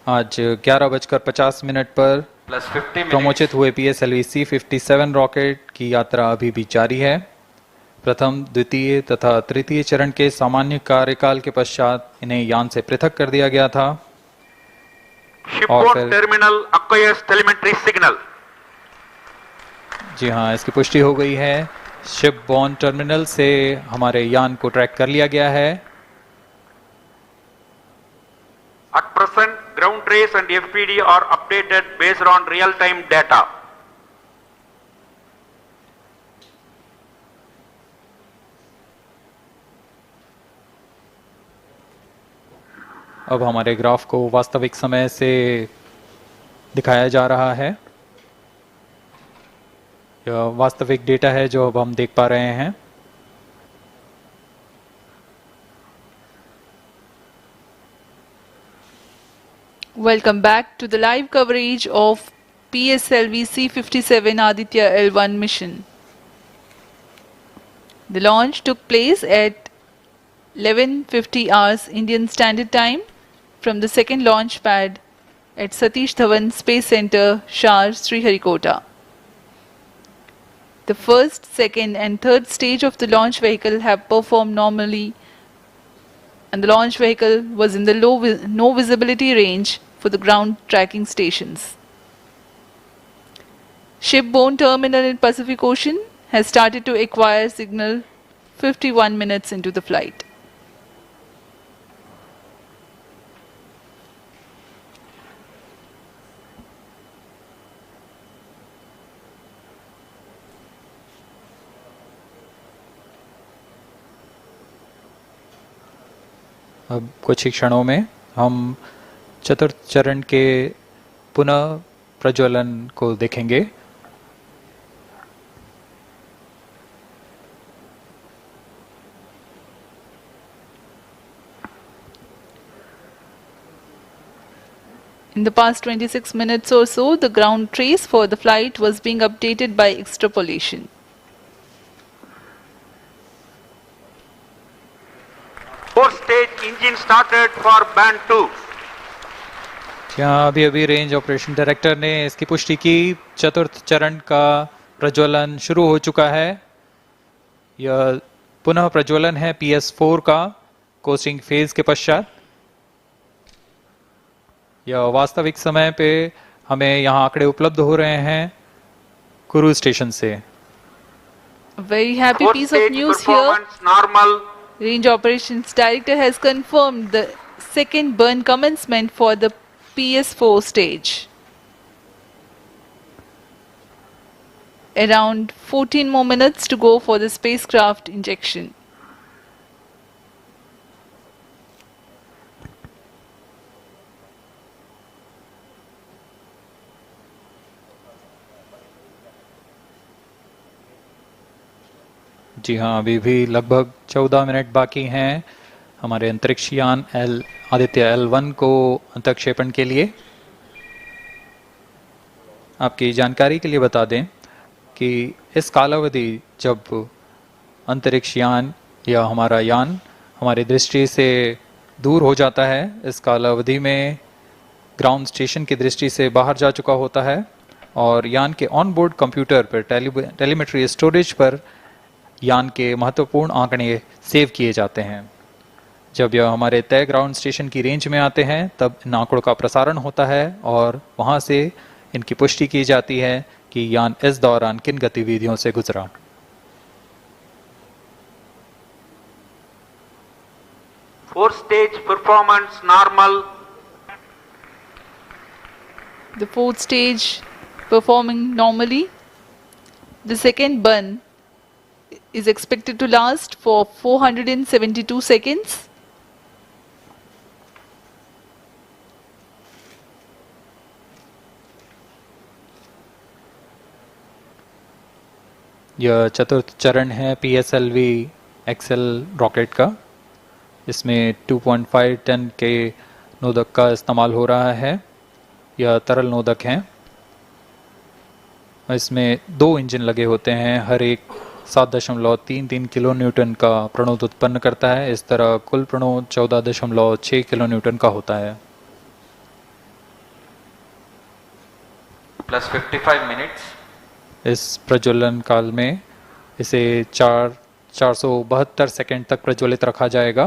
आज 11:50 पर प्रमोचित हुए PSLV-C57 रॉकेट की यात्रा अभी भी जारी है। प्रथम, द्वितीय तथा तृतीय चरण के सामान्य कार्यकाल के पश्चात इन्हें यान से पृथक कर दिया गया था। और फिर टर्मिनल acquires telemetry signal. जी हाँ, इसकी पुष्टि हो गई है। शिपबोर्न टर्मिनल से हमारे यान को ट्रैक कर लिया गया है। At present, ground trace and FPD are updated based on real-time data. अब हमारे ग्राफ को वास्तविक समय से दिखाया जा रहा है। यह वास्तविक डेटा है जो अब हम देख पा रहे हैं। Welcome back to the live coverage of PSLV-C57 Aditya-L1 mission. The launch took place at 11:50 hours Indian Standard Time from the second launch pad at Satish Dhawan Space Center, SHAR, Sriharikota. The first, second and third stage of the launch vehicle have performed normally, and the launch vehicle was in the no visibility range for the ground tracking stations. Shipborne terminal in Pacific Ocean has started to acquire signal 51 minutes into the flight. अब कुछ ही क्षणों में हम चतुर्थ चरण के पुनः प्रज्वलन को देखेंगे। In the past 26 minutes or so, the ground trace for the flight was being updated by extrapolation. Four-stage engine started for band 2. यहाँ अभी रेंज ऑपरेशन डायरेक्टर ने इसकी पुष्टि की। चतुर्थ चरण का प्रज्वलन शुरू हो चुका है। यह पुनः प्रज्वलन है PS4 का कोस्टिंग फेज के पश्चात। यह वास्तविक समय पे हमें यहाँ आंकड़े उपलब्ध हो रहे हैं कुरू स्टेशन से। A very happy piece of news here. Normal. Range Operations Director has confirmed the second burn commencement for the PS4 stage. Around 14 more minutes to go for the spacecraft injection. जी हाँ, अभी भी लगभग 14 minute बाकी हैं हमारे अंतरिक्ष यान Aditya L1 को अंतक्षेपण के लिए। आपकी जानकारी के लिए बता दें कि इस कालावधि जब अंतरिक्ष यान या हमारा यान हमारी दृष्टि से दूर हो जाता है, इस कालावधि में ग्राउंड स्टेशन की दृष्टि से बाहर जा चुका होता है और यान के ऑन बोर्ड कंप्यूटर पर टेलीमेट्री स्टोरेज पर यान के महत्वपूर्ण आंकड़े सेव किए जाते हैं। जब यह हमारे तय ग्राउंड स्टेशन की रेंज में आते हैं तब इन आंकड़ों का प्रसारण होता है और वहां से इनकी पुष्टि की जाती है कि यान इस दौरान किन गतिविधियों से गुजरा। Fourth stage performance normal. The fourth stage performing normally. The second burn is expected to last for 472 seconds. यह चतुर्थ चरण है PSLV XL रॉकेट का। इसमें 2.5 टन के नोदक का इस्तेमाल हो रहा है। यह तरल नोदक हैं। इसमें 2 इंजन लगे होते हैं, हर एक 7.33 किलो न्यूटन का प्रणोद उत्पन्न करता है। इस तरह कुल प्रणोद 14.6 किलो न्यूटन का होता है। Plus 55 minutes. इस प्रज्वलन काल में इसे 472 सेकंड तक प्रज्वलित रखा जाएगा।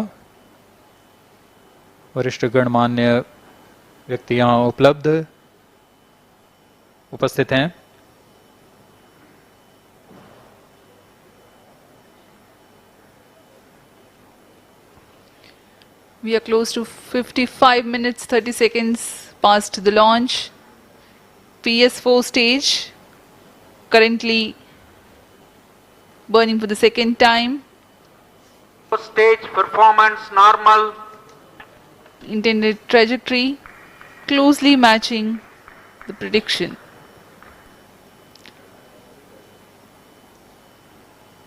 वरिष्ठ गणमान्य व्यक्ति यहाँ उपस्थित हैं। We are close to 55 minutes 30 seconds past the launch. PS4 stage currently burning for the second time. Stage performance normal. Intended trajectory closely matching the prediction.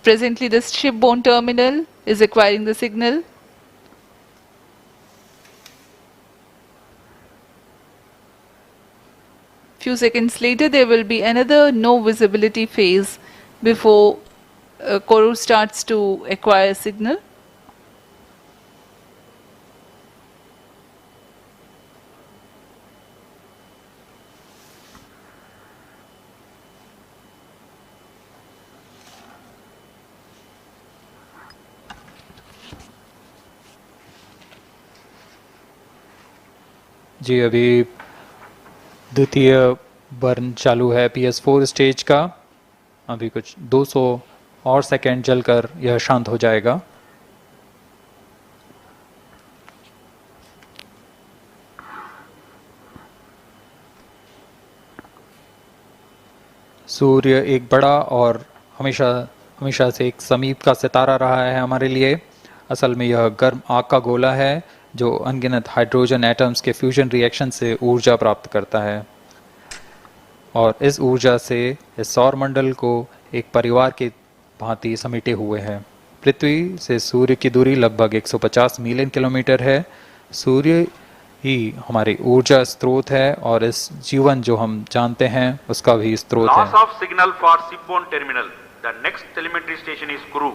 Presently the shipborne terminal is acquiring the signal. Few seconds later there will be another no visibility phase before Koru starts to acquire signal. जी अभी द्वितीय burn चालू है PS4 stage का। अभी कुछ 200 और second जलकर यह शांत हो जाएगा। सूर्य एक बड़ा और हमेशा से एक समीप का सितारा रहा है हमारे लिए। असल में यह गर्म आग का गोला है जो अनगिनत हाइड्रोजन एटम्स के फ्यूजन रिएक्शन से ऊर्जा प्राप्त करता है और इस ऊर्जा से इस सौर मंडल को एक परिवार के भांति समेटे हुए है। पृथ्वी से सूर्य की दूरी लगभग 150 मिलियन किलोमीटर है। सूर्य ही हमारी ऊर्जा स्रोत है और इस जीवन जो हम जानते हैं उसका भी स्रोत है। Loss of signal for shipborne terminal. The next telemetry station is Koru.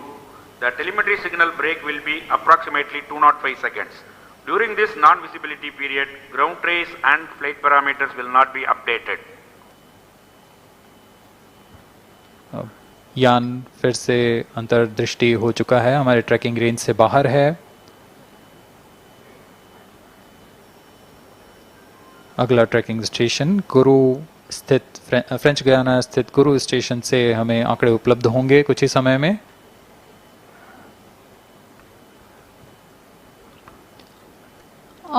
The telemetry signal break will be approximately 205 seconds. During this non-visibility period, ground trace and flight parameters will not be updated. यान फिर से अंतर्दृष्टि हो चुका है, हमारे trekking range से बाहर है। अगला ट्रैकिंग स्टेशन गुरु स्थित फ्रेंच गयाना स्थित गुरु स्टेशन से हमें आंकड़े उपलब्ध होंगे कुछ ही समय में।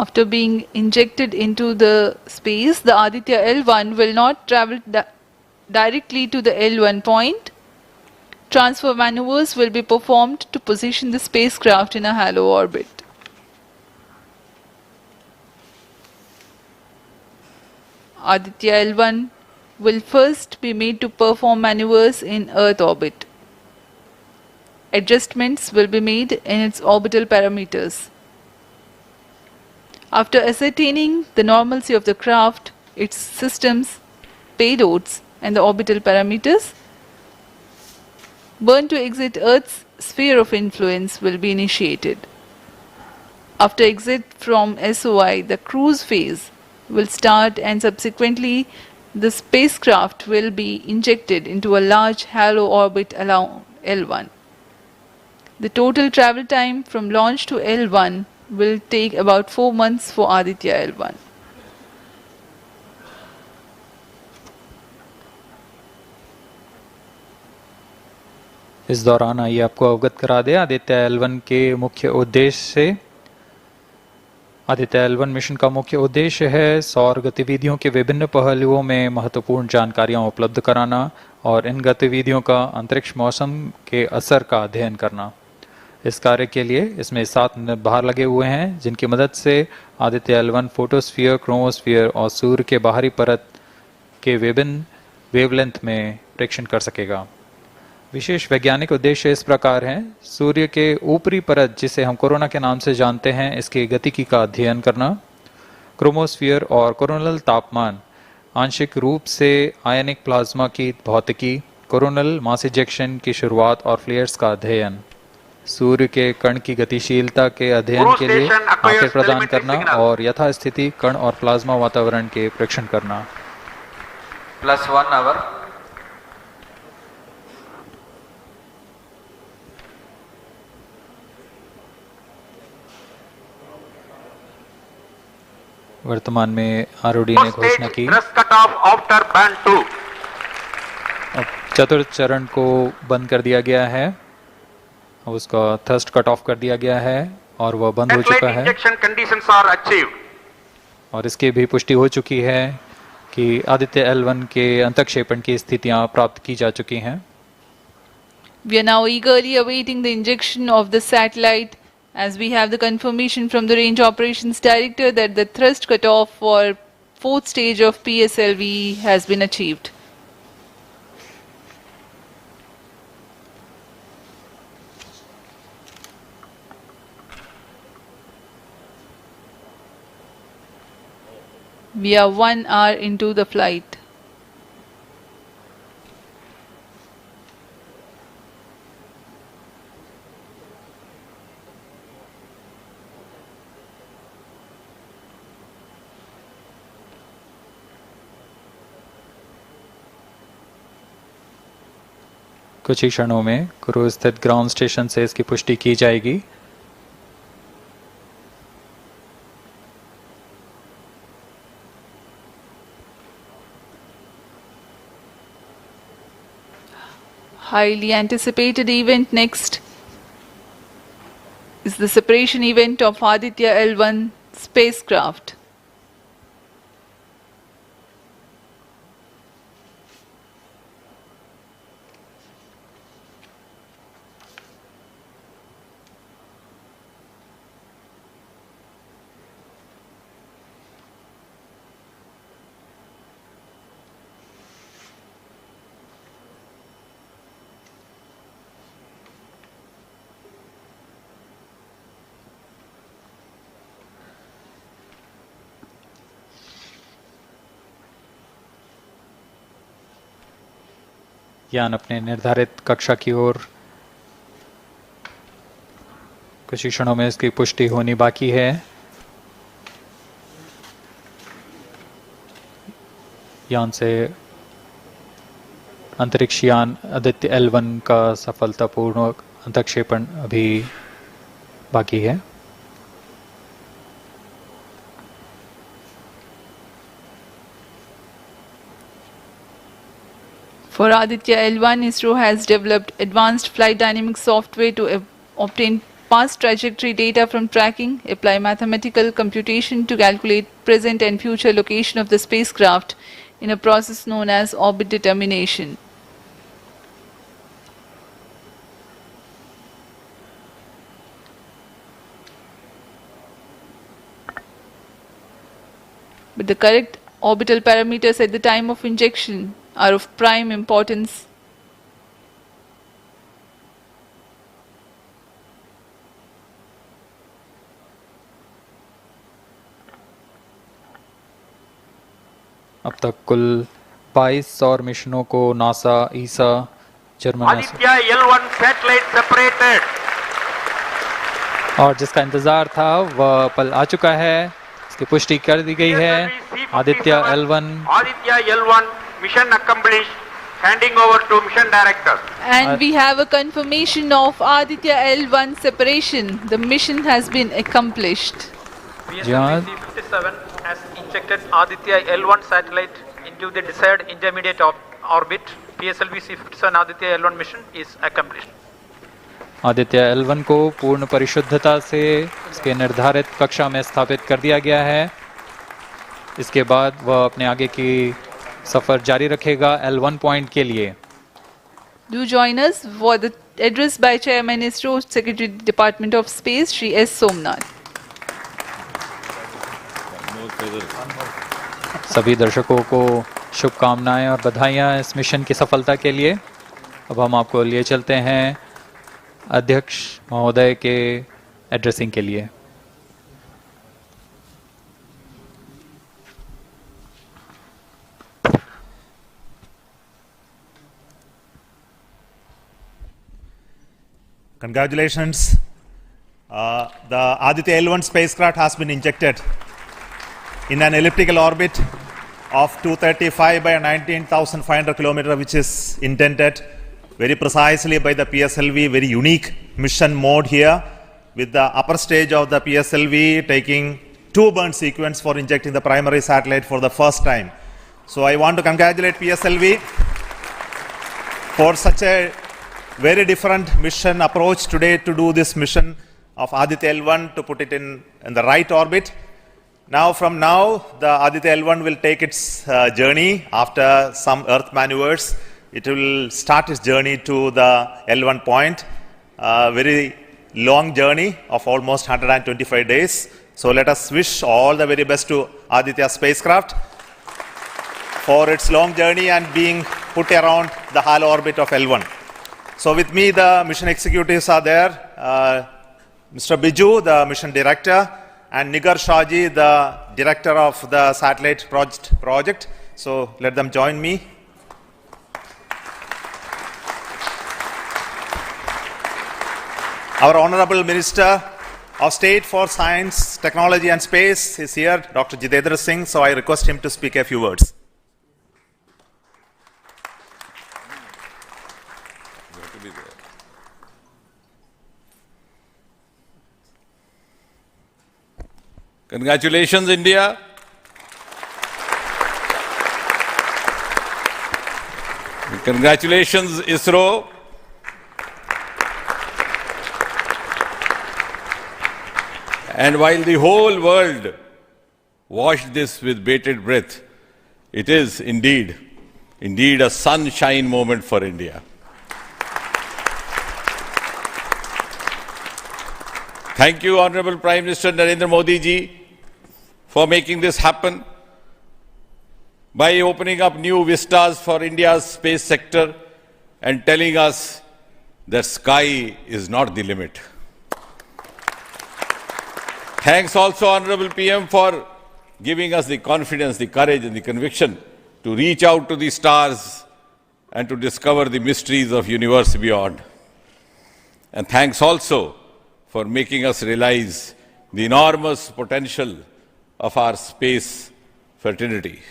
After being injected into the space, the Aditya-L1 will not travel directly to the L1 point. Transfer maneuvers will be performed to position the spacecraft in a halo orbit. Aditya-L1 will first be made to perform maneuvers in Earth orbit. Adjustments will be made in its orbital parameters. After ascertaining the normalcy of the craft, its systems, payloads, and the orbital parameters, burn to exit Earth's sphere of influence will be initiated. After exit from SOI, the cruise phase will start, and subsequently the spacecraft will be injected into a large halo orbit along L1. The total travel time from launch to L1 will take about 4 months for Aditya-L1. इस दौरान आइए आपको अवगत करा दें आदित्य-L1 के मुख्य उद्देश्य से। आदित्य-L1 मिशन का मुख्य उद्देश्य है सौर गतिविधियों के विभिन्न पहलुओं में महत्वपूर्ण जानकारियां उपलब्ध कराना और इन गतिविधियों का अंतरिक्ष मौसम के असर का अध्ययन करना। इस कार्य के लिए इसमें 7 भार लगे हुए हैं जिनकी मदद से आदित्य-L1 फोटोस्फीयर, क्रोमोस्फीयर और सूर्य के बाहरी परत के विभिन्न वेवलेंथ में प्रेक्षण कर सकेगा। विशेष वैज्ञानिक उद्देश्य इस प्रकार हैं: सूर्य के ऊपरी परत जिसे हम कोरोना के नाम से जानते हैं, इसकी गतिकी का अध्ययन करना, क्रोमोस्फीयर और कोरोनल तापमान, आंशिक रूप से आयनिक प्लाज्मा की भौतिकी, कोरोनल मास इजेक्शन की शुरुआत और फ्लेयर्स का अध्ययन, सूर्य के कण की गतिशीलता के अध्ययन के लिए आंकड़े प्रदान करना और यथास्थिति कण और प्लाज्मा वातावरण के प्रेक्षण करना। +1 hour. वर्तमान में आरओडी ने घोषणा की अब चतुर्थ चरण को बंद कर दिया गया है, उसका थर्स्ट कट ऑफ कर दिया गया है और वह बंद हो चुका है और इसकी भी पुष्टि हो चुकी है कि आदित्य-L1 के अंतःक्षेपण की स्थितियां प्राप्त की जा चुकी हैं। We are now eagerly awaiting the injection of the satellite, as we have the confirmation from the Range Operations Director that the thrust cutoff for 4th stage of PSLV has been achieved. We are 1 hour into the flight. कुछ ही क्षणों में गुरु स्थित ground station से इसकी पुष्टि की जाएगी। Highly anticipated event next is the separation event of Aditya-L1 spacecraft. यान अपने निर्धारित कक्षा की ओर कुछ ही क्षणों में इसकी पुष्टि होनी बाकी है। यान से अंतरिक्ष यान आदित्य-L1 का सफलतापूर्ण अंतःक्षेपण अभी बाकी है। For Aditya-L1, ISRO has developed advanced flight dynamics software to obtain past trajectory data from tracking, apply mathematical computation to calculate present and future location of the spacecraft in a process known as orbit determination. But the correct orbital parameters at the time of injection are of prime importance. अब तक कुल 22 सौर मिशनों को NASA, ईसा, German Aditya-L1 satellite separated. और जिसका इंतजार था वह पल आ चुका है, इसकी पुष्टि कर दी गई है। Aditya-L1 mission accomplished. Handing over to mission director. And we have a confirmation of Aditya-L1 separation. The mission has been accomplished. PSLV-C57 has injected Aditya-L1 satellite into the desired intermediate orbit. PSLV-C57 Aditya-L1 mission is accomplished. Aditya-L1 को पूर्ण परिशुद्धता से इसके निर्धारित कक्षा में स्थापित कर दिया गया है। इसके बाद वह अपने आगे की सफर जारी रखेगा L1 पॉइंट के लिए। Do join us for the address by Chairman ISRO Secretary Department of Space Shri S. Somnath. सभी दर्शकों को शुभकामनाएं और बधाइयां इस मिशन की सफलता के लिए। अब हम आपको लिए चलते हैं अध्यक्ष महोदय के एड्रेसिंग के लिए। Congratulations. The Aditya-L1 spacecraft has been injected in an elliptical orbit of 235 by 19,500 kilometers, which is intended very precisely by the PSLV, very unique mission mode here, with the upper stage of the PSLV taking 2 burn sequence for injecting the primary satellite for the first time. So I want to congratulate PSLV for such a very different mission approach today to do this mission of Aditya-L1 to put it in the right orbit. Now, from now, the Aditya-L1 will take its journey after some Earth maneuvers. It will start its journey to the L1 point, a very long journey of almost 125 days. So let us wish all the very best to Aditya spacecraft for its long journey and being put around the halo orbit of L1. So with me, the mission executives are there. Mr. Biju, the mission director, and Nigar Shahji, the director of the satellite project. So let them join me. Our Honorable Minister of State for Science, Technology and Space is here, Dr. Jitendra Singh. So I request him to speak a few words. Congratulations, India. Congratulations, ISRO. And while the whole world watched this with bated breath, it is indeed a sunshine moment for India. Thank you, Honorable Prime Minister Narendra Modi ji, for making this happen by opening up new vistas for India's space sector and telling us that sky is not the limit. Thanks also, Honorable PM, for giving us the confidence, the courage and the conviction to reach out to the stars and to discover the mysteries of universe beyond. And thanks also for making us realize the enormous potential of our space fraternity.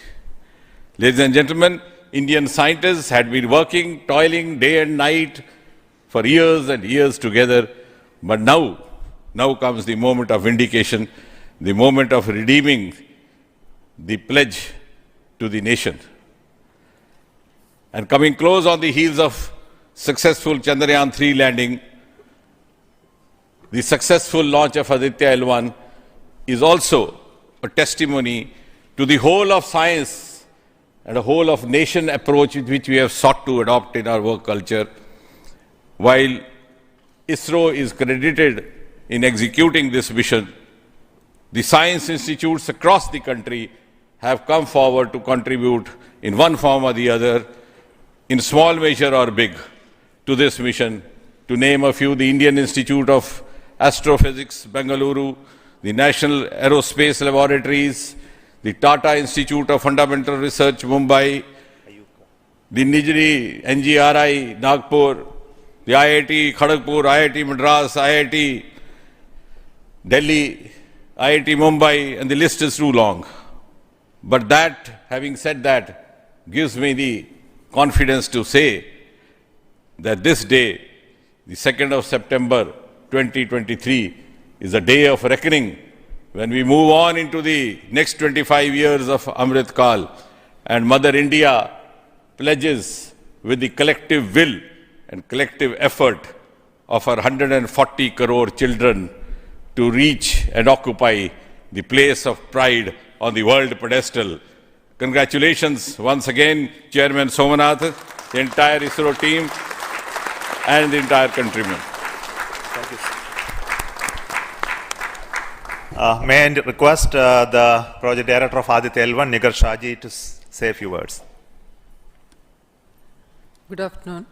Ladies and gentlemen, Indian scientists had been working, toiling day and night for years and years together, but now comes the moment of vindication, the moment of redeeming the pledge to the nation. And coming close on the heels of successful Chandrayaan-3 landing, the successful launch of Aditya-L1 is also a testimony to the whole of science and a whole of nation approach which we have sought to adopt in our work culture. While ISRO is credited in executing this mission, the science institutes across the country have come forward to contribute in one form or the other, in small measure or big, to this mission. To name a few, the Indian Institute of Astrophysics, Bengaluru, the National Aerospace Laboratories, the Tata Institute of Fundamental Research, Mumbai, the Nijri NGRI, Nagpur, the IIT Kharagpur, IIT Madras, IIT Delhi, IIT Mumbai, and the list is too long. But that, having said that, gives me the confidence to say that this day, the 2nd of September 2023, is a day of reckoning when we move on into the next 25 years of Amrit Kal, and Mother India pledges with the collective will and collective effort of our 140 crore children to reach and occupy the place of pride on the world pedestal. Congratulations once again, Chairman Somanath, the entire ISRO team, and the entire countrymen. Thank you. May I request the Project Director of Aditya-L1, Nigar Shaji, to say a few words. Good afternoon.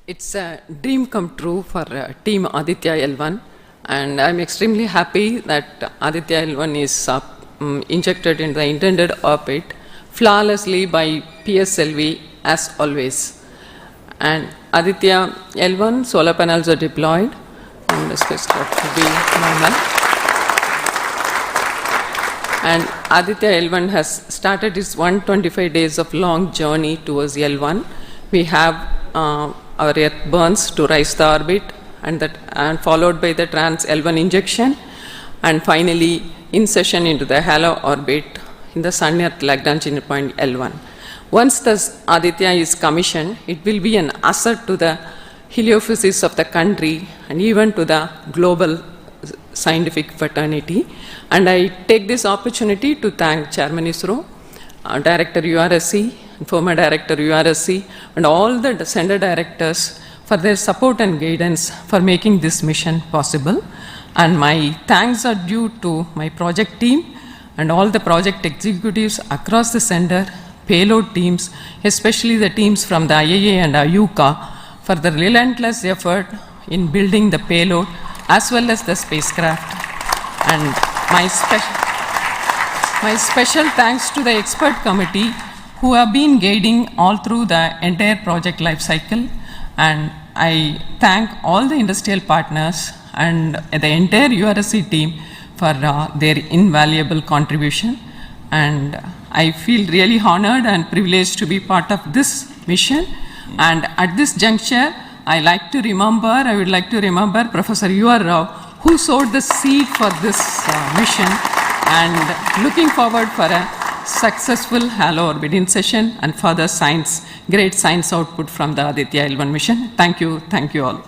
It's a dream come true for Team Aditya-L1, and I'm extremely happy that Aditya-L1 is injected in the intended orbit flawlessly by PSLV as always. And Aditya-L1 solar panels are deployed, and the spacecraft will be normal. And Aditya-L1 has started its 125 days of long journey towards L1. We have our Earth burns to rise the orbit, and followed by the trans-L1 injection, and finally insertion into the halo orbit in the Sun-Earth Lagrange point L1. Once the Aditya is commissioned, it will be an asset to the heliophysics of the country and even to the global scientific fraternity. And I take this opportunity to thank Chairman ISRO, Director URSC, and former Director URSC, and all the center directors for their support and guidance for making this mission possible. And my thanks are due to my project team and all the project executives across the center, payload teams, especially the teams from the IAA and IUCA, for the relentless effort in building the payload as well as the spacecraft. And my special thanks to the expert committee who have been guiding all through the entire project life cycle. And I thank all the industrial partners and the entire URSC team for their invaluable contribution. And I feel really honored and privileged to be part of this mission. And at this juncture, I would like to remember Professor U.R. Rao, who sowed the seed for this mission, and looking forward for a successful halo orbit insertion and further great science output from the Aditya-L1 mission. Thank you all.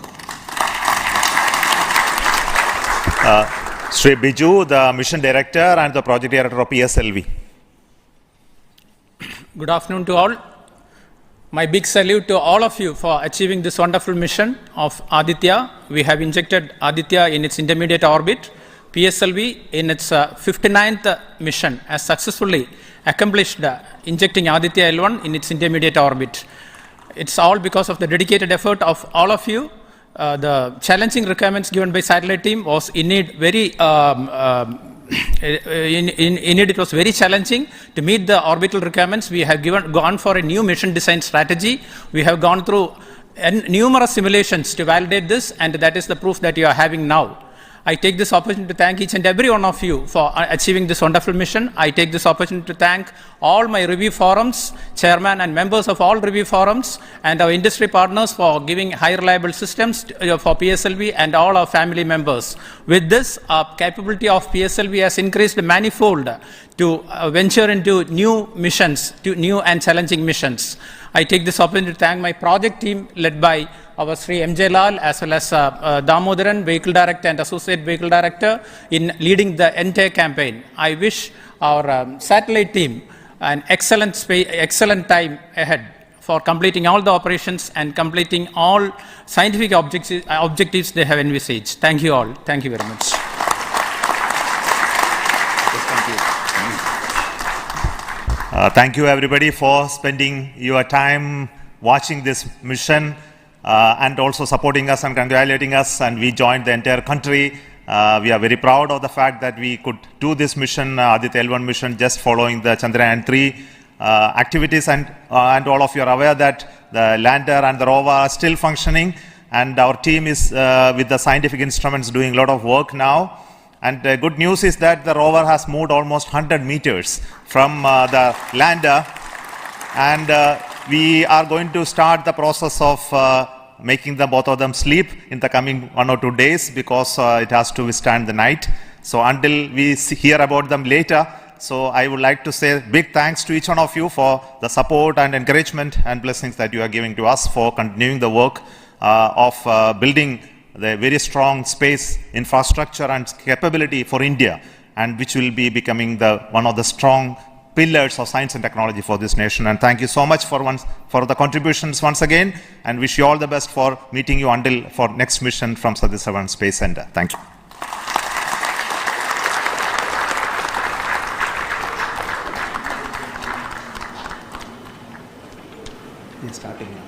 Sri Biju, the Mission Director and the Project Director of PSLV. Good afternoon to all. My big salute to all of you for achieving this wonderful mission of Aditya. We have injected Aditya in its intermediate orbit. PSLV in its 59th mission has successfully accomplished injecting Aditya-L1 in its intermediate orbit. It's all because of the dedicated effort of all of you. The challenging requirements given by satellite team was indeed very it was very challenging to meet the orbital requirements. We have gone for a new mission design strategy. We have gone through numerous simulations to validate this, and that is the proof that you are having now. I take this opportunity to thank each and every one of you for achieving this wonderful mission. I take this opportunity to thank all my review forums, chairman and members of all review forums, and our industry partners for giving high reliable systems for PSLV and all our family members. With this, our capability of PSLV has increased manifold to venture into new missions, to new and challenging missions. I take this opportunity to thank my project team led by our Sri M.J. Lal as well as Damodaran, Vehicle Director and Associate Vehicle Director in leading the entire campaign. I wish our satellite team an excellent time ahead for completing all the operations and completing all scientific objectives they have envisaged. Thank you all. Thank you very much. Thank you everybody for spending your time watching this mission and also supporting us and congratulating us, and we joined the entire country. We are very proud of the fact that we could do this mission, Aditya-L1 mission, just following the Chandrayaan-3 activities, and all of you are aware that the lander and the rover are still functioning, and our team is with the scientific instruments doing a lot of work now. And the good news is that the rover has moved almost 100 meters from the lander, and we are going to start the process of making both of them sleep in the coming 1 or 2 days, because it has to withstand the night. So until we hear about them later, so I would like to say big thanks to each one of you for the support and encouragement and blessings that you are giving to us for continuing the work of building the very strong space infrastructure and capability for India, and which will be becoming one of the strong pillars of science and technology for this nation. And thank you so much for the contributions once again, and wish you all the best for meeting you for next mission from Satish Dhawan Space Center. Thank you. Starting now.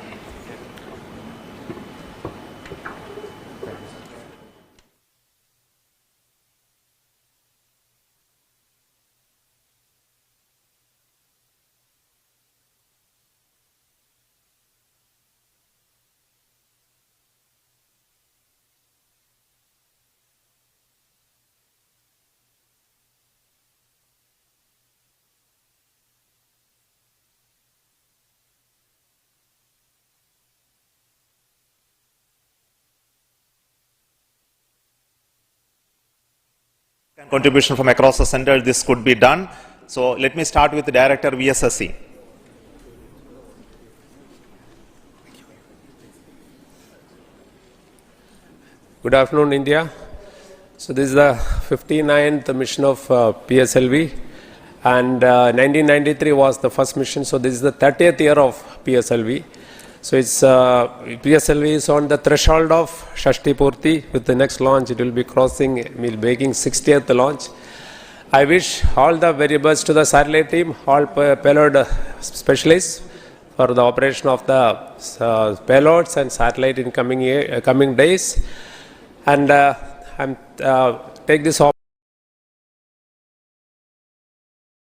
Contribution from across the center, this could be done. So let me start with the Director VSSC. Good afternoon, India. So this is the 59th mission of PSLV, and 1993 was the first mission. So this is the 30th year of PSLV. So it's PSLV is on the threshold of Shashti Purti. With the next launch, it will be making 60th launch. I wish all the very best to the satellite team, all payload specialists for the operation of the payloads and satellite in coming days. And take this opportunity